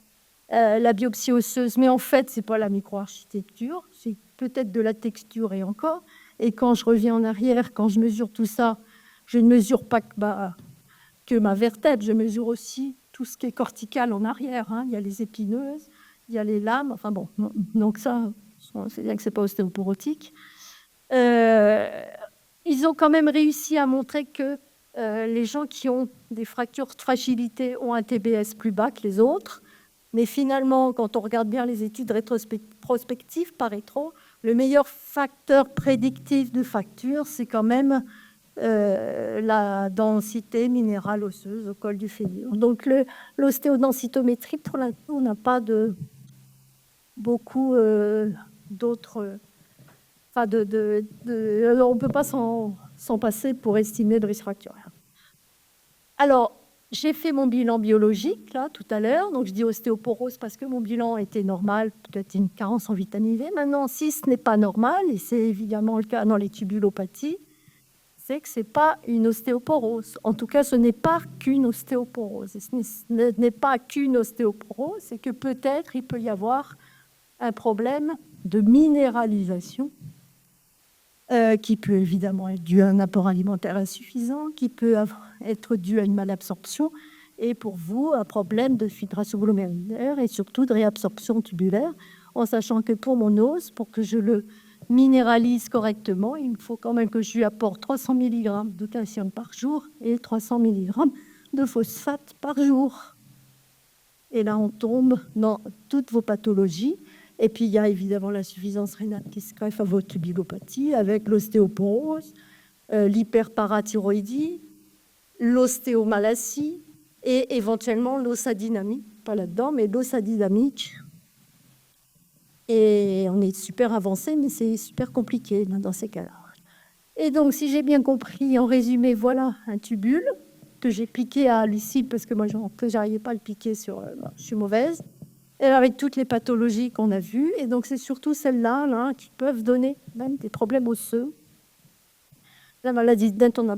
biopsie osseuse, mais en fait, ce n'est pas la micro-architecture, c'est peut-être de la texture et encore. Et quand je reviens en arrière, quand je mesure tout ça, je ne mesure pas que ma vertèbre, je mesure aussi tout ce qui est cortical en arrière. Hein. Il y a les épineuses, il y a les lames, enfin bon, donc ça, c'est bien que ce n'est pas ostéoporotique. Ils ont quand même réussi à montrer que les gens qui ont des fractures de fragilité ont un TBS plus bas que les autres. Mais finalement, quand on regarde bien les études prospectives par rétro, le meilleur facteur prédictif de fracture, c'est quand même la densité minérale osseuse au col du fémur. Donc l'ostéodensitométrie, pour l'instant, on n'a pas beaucoup d'autres... Enfin, on ne peut pas s'en passer pour estimer le risque fracturaire. Alors, j'ai fait mon bilan biologique, là, tout à l'heure. Donc, je dis ostéoporose parce que mon bilan était normal, peut-être une carence en vitamine V. Maintenant, si ce n'est pas normal, et c'est évidemment le cas dans les tubulopathies, c'est que ce n'est pas une ostéoporose. En tout cas, ce n'est pas qu'une ostéoporose. Et ce n'est pas qu'une ostéoporose, c'est que peut-être il peut y avoir un problème de minéralisation qui peut évidemment être dû à un apport alimentaire insuffisant, qui peut être dû à une malabsorption, et pour vous, un problème de filtration glomérulaire et surtout de réabsorption tubulaire, en sachant que pour mon os, pour que je le minéralise correctement, il me faut quand même que je lui apporte 300 mg de calcium par jour et 300 mg de phosphate par jour. Et là, on tombe dans toutes vos pathologies. Et puis, il y a évidemment l'insuffisance rénale qui se greffe à votre tubulopathie avec l'ostéoporose, l'hyperparathyroïdie, l'ostéomalacie et éventuellement l'os adynamique. Pas là-dedans, mais l'os adynamique. Et on est super avancé, mais c'est super compliqué dans ces cas-là. Et donc, si j'ai bien compris, en résumé, voilà un tubule que j'ai piqué à Lucie parce que moi, je n'arrivais pas à le piquer sur... je suis mauvaise. Et avec toutes les pathologies qu'on a vues. Et donc, c'est surtout celles-là là, qui peuvent donner même des problèmes osseux. La maladie de Dent, on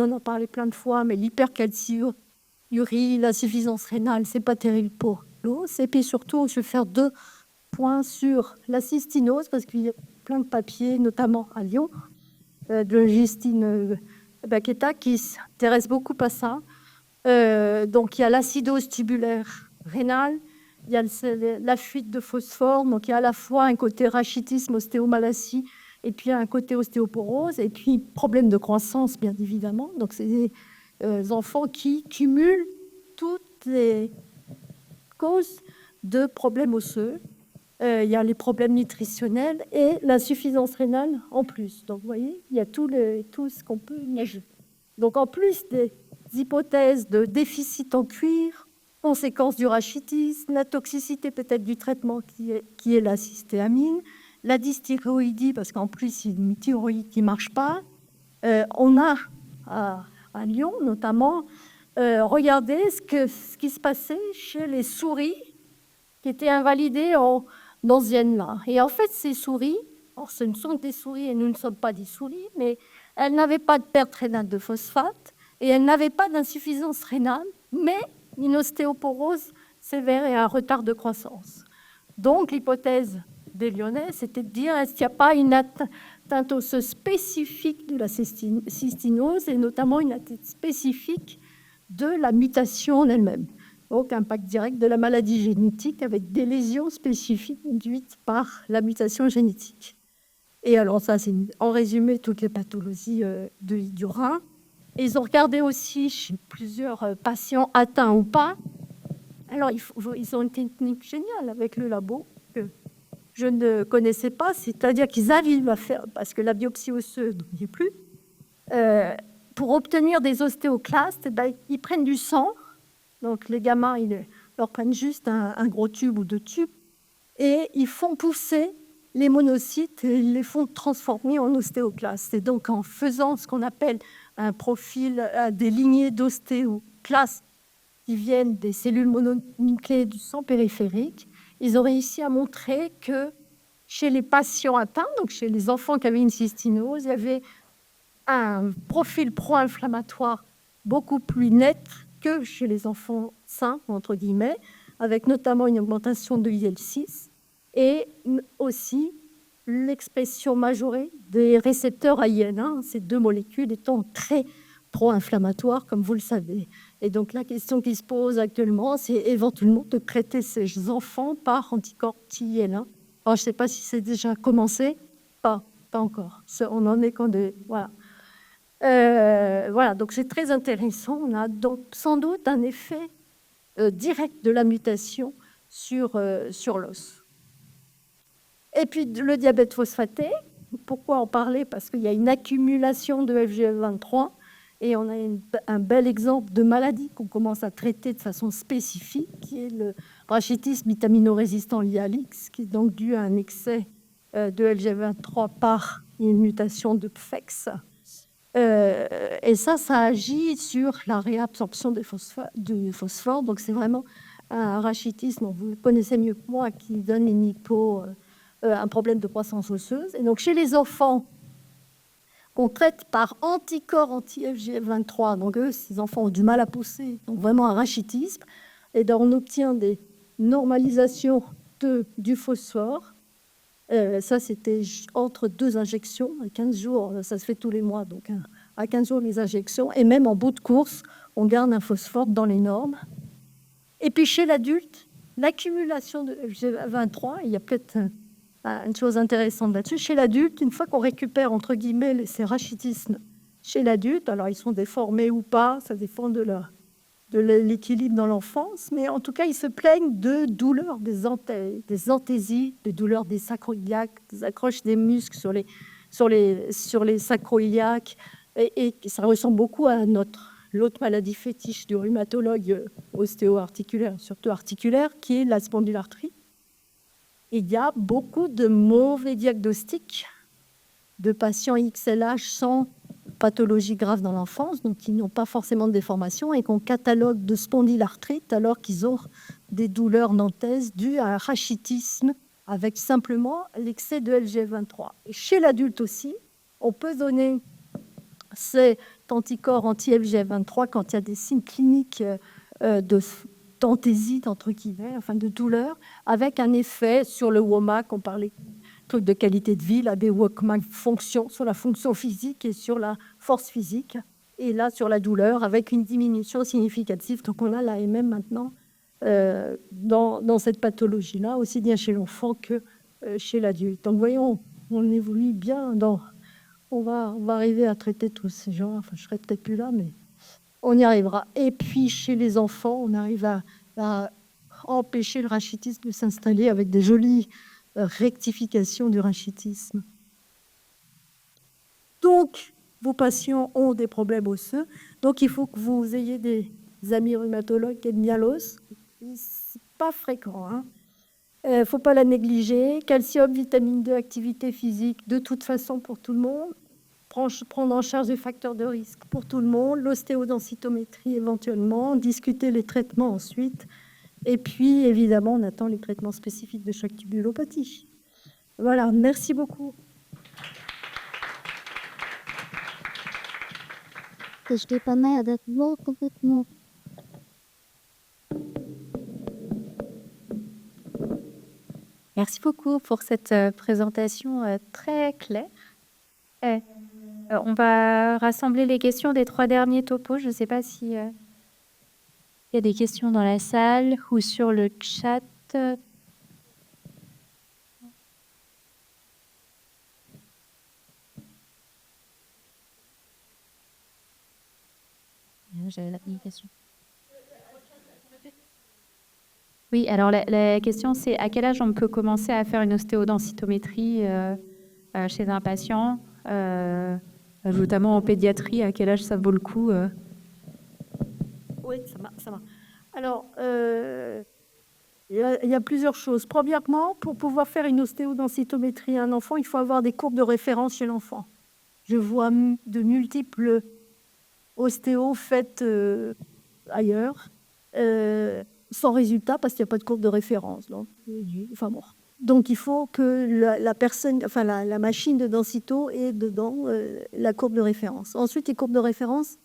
en a parlé plein de fois, mais l'hypercalciurie, l'insuffisance rénale, c'est pas terrible pour l'os. Et puis surtout, je vais faire 2 points sur la cystinose, parce qu'il y a plein de papiers, notamment à Lyon, de Justine Baqueta, qui s'intéresse beaucoup à ça. Donc, il y a l'acidose tubulaire rénale, il y a la fuite de phosphore, donc il y a à la fois un côté rachitisme, ostéomalacie, et puis un côté ostéoporose, et puis problème de croissance, bien évidemment. Donc, c'est des enfants qui cumulent toutes les causes de problèmes osseux. Il y a les problèmes nutritionnels et l'insuffisance rénale en plus. Donc, vous voyez, il y a tout ce qu'on peut imaginer. Donc, en plus des hypothèses de déficit en cuivre, conséquences du rachitisme, la toxicité peut-être du traitement qui est la cystéamine, la dysthyroïdie, parce qu'en plus, il y a une thyroïde qui ne marche pas. On a, à Lyon notamment, regardé ce qui se passait chez les souris qui étaient invalidées en Xienne là. Et en fait, ces souris, or, ce ne sont que des souris et nous ne sommes pas des souris, mais elles n'avaient pas de perte rénale de phosphate et elles n'avaient pas d'insuffisance rénale, mais une ostéoporose sévère et un retard de croissance. Donc, l'hypothèse des Lyonnais, c'était de dire est-ce qu'il n'y a pas une atteinte osseuse spécifique de la cystinose et notamment une atteinte spécifique de la mutation en elle-même. Donc, impact direct de la maladie génétique avec des lésions spécifiques induites par la mutation génétique. Et alors, ça, c'est en résumé toutes les pathologies du rein. Et ils ont regardé aussi chez plusieurs patients atteints ou pas. Alors, ils ont une technique géniale avec le labo que je ne connaissais pas, c'est-à-dire qu'ils arrivent à faire, parce que la biopsie osseuse n'y est plus, pour obtenir des ostéoclastes, ils prennent du sang. Donc, les gamins, ils leur prennent juste un gros tube ou 2 tubes et ils font pousser les monocytes et ils les font transformer en ostéoclastes. Et donc, en faisant ce qu'on appelle un profil, des lignées d'ostéoclastes qui viennent des cellules mononucléées du sang périphérique, ils ont réussi à montrer que chez les patients atteints, donc chez les enfants qui avaient une cystinose, il y avait un profil pro-inflammatoire beaucoup plus net que chez les enfants sains, entre guillemets, avec notamment une augmentation de IL-6 et aussi l'expression majorée des récepteurs AIN1, ces 2 molécules étant très pro-inflammatoires, comme vous le savez. Et donc, la question qui se pose actuellement, c'est éventuellement de traiter ces enfants par anticorps TIL1. Alors, je ne sais pas si c'est déjà commencé. Pas encore. On en est quand des... Voilà. Voilà, donc c'est très intéressant. On a donc sans doute un effet direct de la mutation sur l'os. Et puis le diabète phosphaté, pourquoi en parler? Parce qu'il y a une accumulation de FGF23 et on a un bel exemple de maladie qu'on commence à traiter de façon spécifique, qui est le rachitisme vitamino-résistant lié à l'X, qui est donc dû à un excès de FGF23 par une mutation de PFEX. Et ça agit sur la réabsorption du phosphore. Donc, c'est vraiment un rachitisme, vous le connaissez mieux que moi, qui donne un problème de croissance osseuse. Et donc, chez les enfants qu'on traite par anticorps anti-FGF23, donc eux, ces enfants ont du mal à pousser, donc vraiment un rachitisme, et donc on obtient des normalisations du phosphore. Ça, c'était entre 2 injections, à 15 jours, ça se fait tous les mois, donc à 15 jours les injections, et même en bout de course, on garde un phosphore dans les normes. Et puis chez l'adulte, l'accumulation de FGF23, il y a peut-être une chose intéressante là-dessus, chez l'adulte, une fois qu'on récupère, entre guillemets, ces rachitismes chez l'adulte, alors ils sont déformés ou pas, ça dépend de l'équilibre dans l'enfance, mais en tout cas, ils se plaignent de douleurs, des anthésies, de douleurs des sacroiliaques, des accroches des muscles sur les sacroiliaques, et ça ressemble beaucoup à l'autre maladie fétiche du rhumatologue ostéo-articulaire, surtout articulaire, qui est la spondylarthrite. Il y a beaucoup de mauvais diagnostics de patients XLH sans pathologie grave dans l'enfance, donc qui n'ont pas forcément de déformation et qu'on catalogue de spondylarthrite alors qu'ils ont des douleurs nantaises dues à un rachitisme avec simplement l'excès de LGF23. Et chez l'adulte aussi, on peut donner cet anticorps anti-LGF23 quand il y a des signes cliniques d'anthésie, entre guillemets, enfin de douleur, avec un effet sur le WOMAC, on parlait truc de qualité de vie, là, des WOMAC fonction, sur la fonction physique et sur la force physique, et là sur la douleur, avec une diminution significative. Donc on a l'AMM maintenant dans cette pathologie-là, aussi bien chez l'enfant que chez l'adulte. Donc voyons, on évolue bien on va arriver à traiter tous ces gens. Enfin, je serai peut-être plus là, mais on y arrivera. Et puis, chez les enfants, on arrive à empêcher le rachitisme de s'installer avec des jolies rectifications du rachitisme. Donc, vos patients ont des problèmes osseux. Donc, il faut que vous ayez des amis rhumatologues qui aiment bien l'os. C'est pas fréquent, hein. Faut pas la négliger. Calcium, vitamine 2, activité physique, de toute façon pour tout le monde. Prendre en charge les facteurs de risque pour tout le monde, l'ostéodensitométrie éventuellement, discuter les traitements ensuite, et puis évidemment on attend les traitements spécifiques de chaque tubulopathie. Voilà, merci beaucoup. Merci beaucoup pour cette présentation très claire. On va rassembler les questions des 3 derniers topos. Je ne sais pas s'il y a des questions dans la salle ou sur le chat. J'avais une question. Oui, alors la question c'est à quel âge on peut commencer à faire une ostéodensitométrie chez un patient, notamment en pédiatrie, à quel âge ça vaut le coup Oui, ça va. Alors, il y a plusieurs choses. Premièrement, pour pouvoir faire une ostéodensitométrie à un enfant, il faut avoir des courbes de référence chez l'enfant. Je vois de multiples ostéos faites ailleurs, sans résultat parce qu'il n'y a pas de courbe de référence. Donc, enfin bon. Donc il faut que la personne, enfin la machine de densito ait dedans la courbe de référence. Ensuite, les courbes de référence,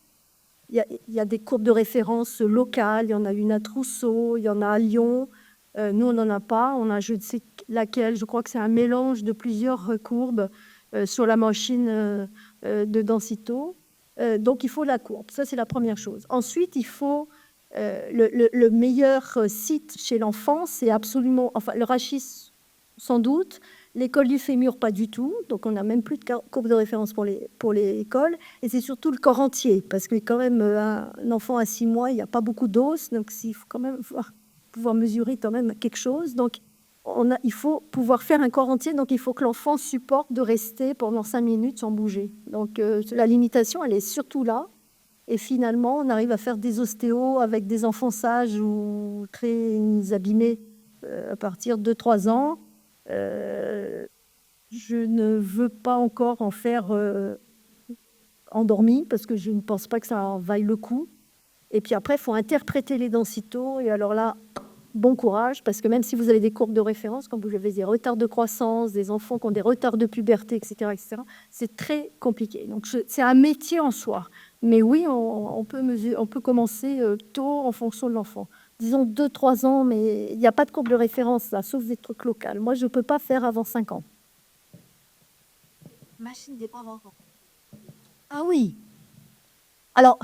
il y a des courbes de référence locales. Il y en a une à Trousseau, il y en a à Lyon. Nous, on n'en a pas. On a je ne sais laquelle. Je crois que c'est un mélange de plusieurs courbes sur la machine de densito. Donc il faut la courbe. Ça, c'est la première chose. Ensuite, il faut le meilleur site chez l'enfant, c'est absolument, enfin le rachis sans doute, l'école du fémur pas du tout, donc on n'a même plus de courbe de référence pour les écoles, et c'est surtout le corps entier, parce que quand même un enfant à 6 mois, il n'y a pas beaucoup d'os, donc il faut quand même pouvoir mesurer quand même quelque chose, donc il faut pouvoir faire un corps entier, donc il faut que l'enfant supporte de rester pendant 5 minutes sans bouger. Donc la limitation, elle est surtout là. Et finalement, on arrive à faire des ostéos avec des enfants sages ou très abîmés à partir de 3 ans. Je ne veux pas encore en faire endormi parce que je ne pense pas que ça en vaille le coup. Et puis après, il faut interpréter les densitos. Et alors là, bon courage, parce que même si vous avez des courbes de référence, quand vous avez des retards de croissance, des enfants qui ont des retards de puberté, etc., c'est très compliqué. Donc c'est un métier en soi. Mais oui, on peut commencer tôt en fonction de l'enfant. Disons 2-3 ans, mais il n'y a pas de courbe de référence, là, sauf des trucs locaux. Moi, je ne peux pas faire avant 5 ans. Machine des parents. Ah oui. Alors,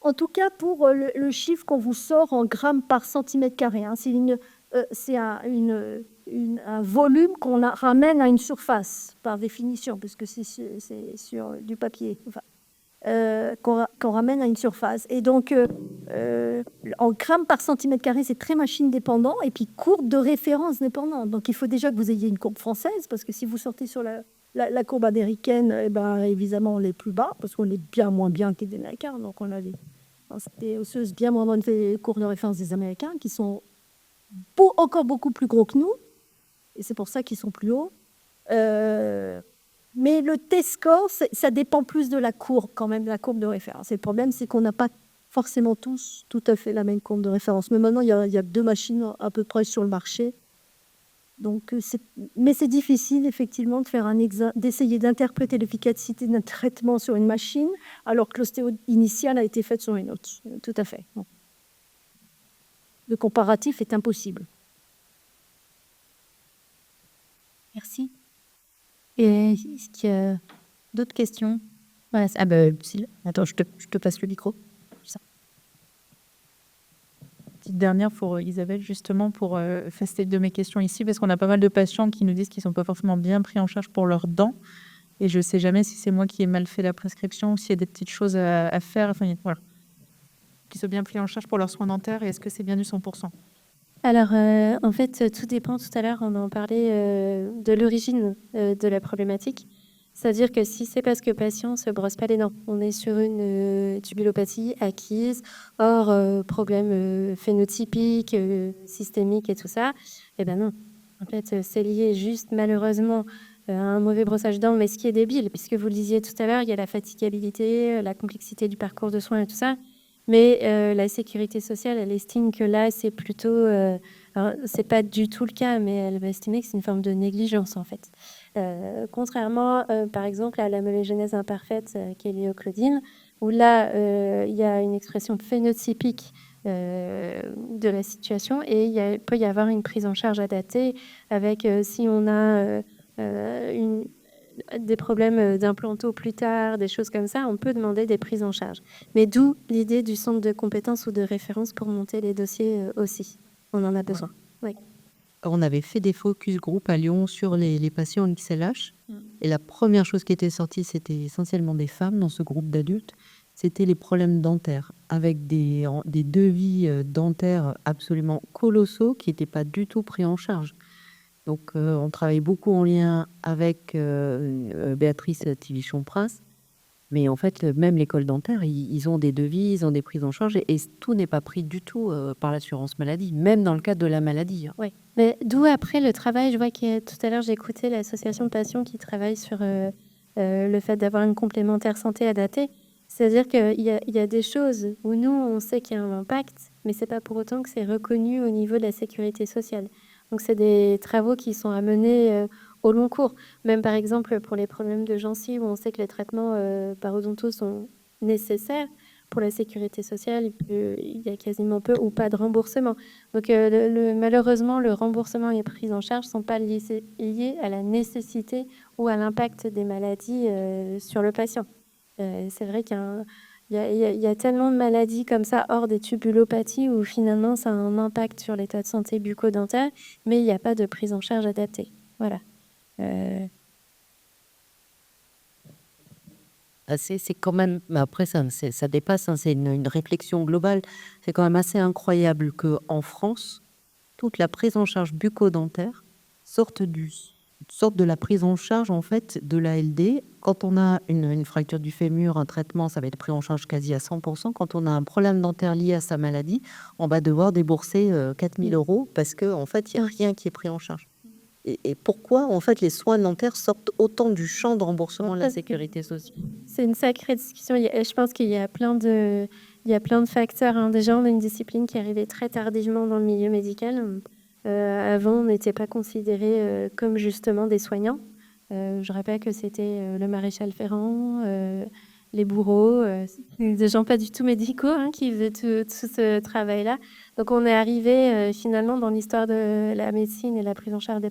en tout cas, pour le chiffre qu'on vous sort en grammes par centimètre carré, hein, c'est un volume qu'on ramène à une surface, par définition, parce que c'est sur du papier. Enfin, qu'on ramène à une surface. Et donc, en grammes par centimètre carré, c'est très machine dépendant, et puis courbe de référence dépendante. Donc, il faut déjà que vous ayez une courbe française, parce que si vous sortez sur la courbe américaine, eh ben, évidemment, on est plus bas, parce qu'on est bien moins bien que les Américains. Donc, on a des densités osseuses bien moins bonnes que les courbes de référence des Américains, qui sont encore beaucoup plus gros que nous, et c'est pour ça qu'ils sont plus hauts. Mais le T-score, ça dépend plus de la courbe, quand même, de la courbe de référence. Et le problème, c'est qu'on n'a pas forcément tous tout à fait la même courbe de référence. Mais maintenant, il y a 2 machines à peu près sur le marché. Donc, mais c'est difficile, effectivement, de faire d'essayer d'interpréter l'efficacité d'un traitement sur une machine, alors que l'ostéo initiale a été faite sur une autre. Tout à fait. Bon. Le comparatif est impossible. Merci. Et est-ce qu'il y a d'autres questions? Voilà, ah bah, Lucille, attends, je te passe le micro. Ça. Petite dernière pour Isabelle, justement, pour faciliter de mes questions ici, parce qu'on a pas mal de patients qui nous disent qu'ils sont pas forcément bien pris en charge pour leurs dents. Et je sais jamais si c'est moi qui ai mal fait la prescription ou s'il y a des petites choses à faire. Enfin, voilà. Qu'ils soient bien pris en charge pour leurs soins dentaires, et est-ce que c'est bien du 100%? Alors, en fait, tout dépend. Tout à l'heure, on en parlait de l'origine de la problématique. C'est-à-dire que si c'est parce que le patient se brosse pas les dents, on est sur une tubulopathie acquise, hors problème phénotypique, systémique et tout ça, eh ben non. En fait, c'est lié juste malheureusement à un mauvais brossage de dents, mais ce qui est débile, puisque vous le disiez tout à l'heure, il y a la fatigabilité, la complexité du parcours de soins et tout ça. Mais la sécurité sociale, elle estime que là, c'est plutôt... alors, c'est pas du tout le cas, mais elle va estimer que c'est une forme de négligence, en fait. Contrairement, par exemple, à la mélogénèse imparfaite qui est liée au Claudine, où là, il y a une expression phénotypique de la situation et il peut y avoir une prise en charge adaptée avec, si on a des problèmes d'implanto plus tard, des choses comme ça, on peut demander des prises en charge. Mais d'où l'idée du centre de compétences ou de référence pour monter les dossiers aussi. On en a besoin. Ouais. On avait fait des focus group à Lyon sur les patients XLH. Et la première chose qui était sortie, c'était essentiellement des femmes dans ce groupe d'adultes. C'était les problèmes dentaires, avec des devis dentaires absolument colossaux qui n'étaient pas du tout pris en charge. Donc, on travaille beaucoup en lien avec Béatrice Tivichon-Prince. Mais en fait, même l'école dentaire, ils ont des devis, ils ont des prises en charge, et tout n'est pas pris du tout par l'assurance maladie, même dans le cadre de la maladie. Oui, mais d'où après le travail, je vois que tout à l'heure, j'ai écouté l'association de patients qui travaille sur le fait d'avoir une complémentaire santé adaptée. C'est-à-dire qu'il y a des choses où nous, on sait qu'il y a un impact, mais c'est pas pour autant que c'est reconnu au niveau de la sécurité sociale. Donc, c'est des travaux qui sont à mener au long cours. Même par exemple, pour les problèmes de gencives, où on sait que les traitements parodontaux sont nécessaires pour la sécurité sociale, il y a quasiment peu ou pas de remboursement. Donc, malheureusement, le remboursement et les prises en charge ne sont pas liés à la nécessité ou à l'impact des maladies sur le patient. C'est vrai qu'il y a tellement de maladies comme ça hors des tubulopathies où finalement ça a un impact sur l'état de santé bucco-dentaire, mais il n'y a pas de prise en charge adaptée. Voilà. C'est quand même, mais après ça dépasse, c'est une réflexion globale. C'est quand même assez incroyable qu'en France, toute la prise en charge bucco-dentaire sorte de la prise en charge en fait de l'ALD. Quand on a une fracture du fémur, un traitement, ça va être pris en charge quasi à 100%. Quand on a un problème dentaire lié à sa maladie, on va devoir débourser 4 000 € parce qu'en fait, il n'y a rien qui est pris en charge. Et pourquoi, en fait, les soins dentaires sortent autant du champ de remboursement de la sécurité sociale? C'est une sacrée discussion. Je pense qu'il y a plein de facteurs. Hein. Déjà, on a une discipline qui est arrivée très tardivement dans le milieu médical. Avant, on n'était pas considérés comme justement des soignants. Je rappelle que c'était le maréchal Ferrand, les bourreaux, des gens pas du tout médicaux hein, qui faisaient tout ce travail-là. Donc, on est arrivé finalement dans l'histoire de la médecine et la prise en charge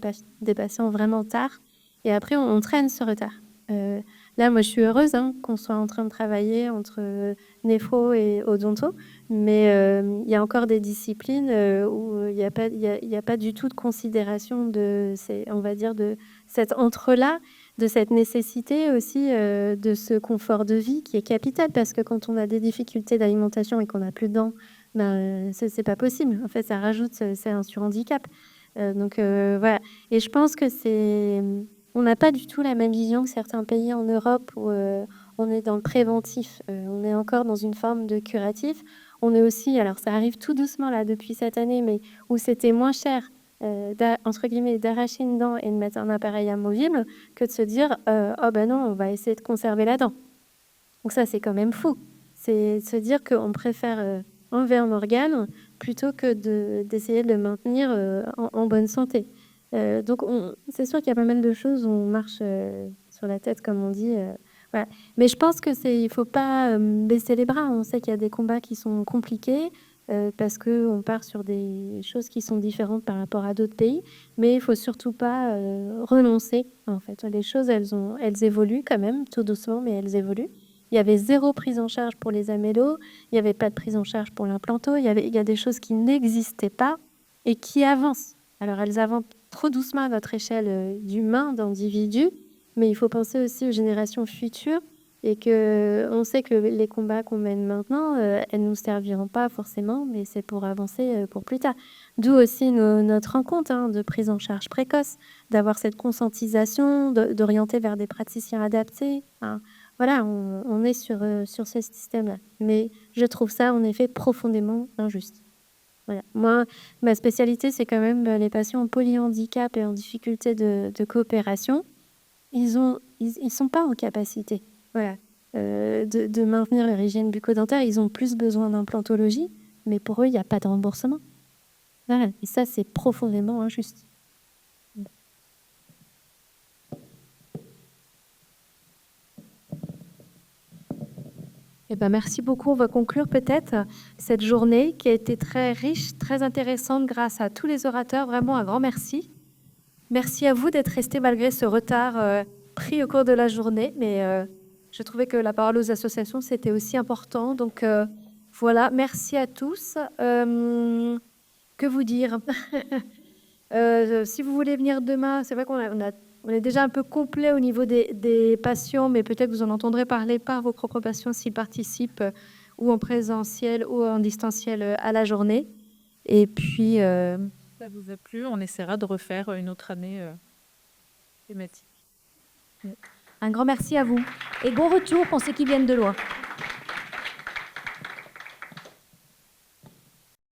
des patients vraiment tard. Et après, on traîne ce retard. Là, moi, je suis heureuse hein, qu'on soit en train de travailler entre néphro et odonto, mais il y a encore des disciplines où il n'y a pas du tout de considération on va dire, de cet entre-là. de cette nécessité aussi de ce confort de vie qui est capital, parce que quand on a des difficultés d'alimentation et qu'on n'a plus de dents, ben, c'est pas possible. En fait, ça rajoute, c'est un surhandicap. Donc voilà. Et je pense que on n'a pas du tout la même vision que certains pays en Europe où on est dans le préventif. On est encore dans une forme de curatif. On est aussi, alors ça arrive tout doucement là depuis cette année, mais où c'était moins cher entre guillemets, d'arracher une dent et de mettre un appareil amovible que de se dire oh ben non, on va essayer de conserver la dent. Donc ça, c'est quand même fou. C'est de se dire qu'on préfère enlever un organe plutôt que d'essayer de le maintenir en bonne santé. Donc c'est sûr qu'il y a pas mal de choses où on marche sur la tête, comme on dit. Voilà. Mais je pense que il faut pas baisser les bras. On sait qu'il y a des combats qui sont compliqués. Parce qu'on part sur des choses qui sont différentes par rapport à d'autres pays, mais il faut surtout pas renoncer. En fait, les choses, elles évoluent quand même, tout doucement, mais elles évoluent. Il y avait 0 prise en charge pour les amélos, il n'y avait pas de prise en charge pour l'implanto, il y a des choses qui n'existaient pas et qui avancent. Alors, elles avancent trop doucement à notre échelle d'humains, d'individus, mais il faut penser aussi aux générations futures. Et on sait que les combats qu'on mène maintenant, elles ne nous serviront pas forcément, mais c'est pour avancer pour plus tard. D'où aussi notre rencontre de prise en charge précoce, d'avoir cette conscientisation, d'orienter vers des praticiens adaptés. Voilà, on est sur ce système-là. Mais je trouve ça, en effet, profondément injuste. Voilà. Moi, ma spécialité, c'est quand même les patients en polyhandicap et en difficulté de coopération. Ils sont pas en capacité. Voilà, de maintenir leur hygiène bucco-dentaire. Ils ont plus besoin d'implantologie, mais pour eux, il n'y a pas de remboursement. Voilà. Et ça, c'est profondément injuste. Eh ben, merci beaucoup. On va conclure peut-être cette journée qui a été très riche, très intéressante grâce à tous les orateurs. Vraiment un grand merci. Merci à vous d'être restés malgré ce retard pris au cours de la journée, mais je trouvais que la parole aux associations, c'était aussi important. Donc voilà, merci à tous. Que vous dire si vous voulez venir demain, c'est vrai qu'on est déjà un peu complet au niveau des patients, mais peut-être vous en entendrez parler par vos propres patients s'ils participent ou en présentiel ou en distanciel à la journée. Et puis... Ça vous a plu, on essaiera de refaire une autre année thématique. Un grand merci à vous. Et bon retour pour ceux qui viennent de loin.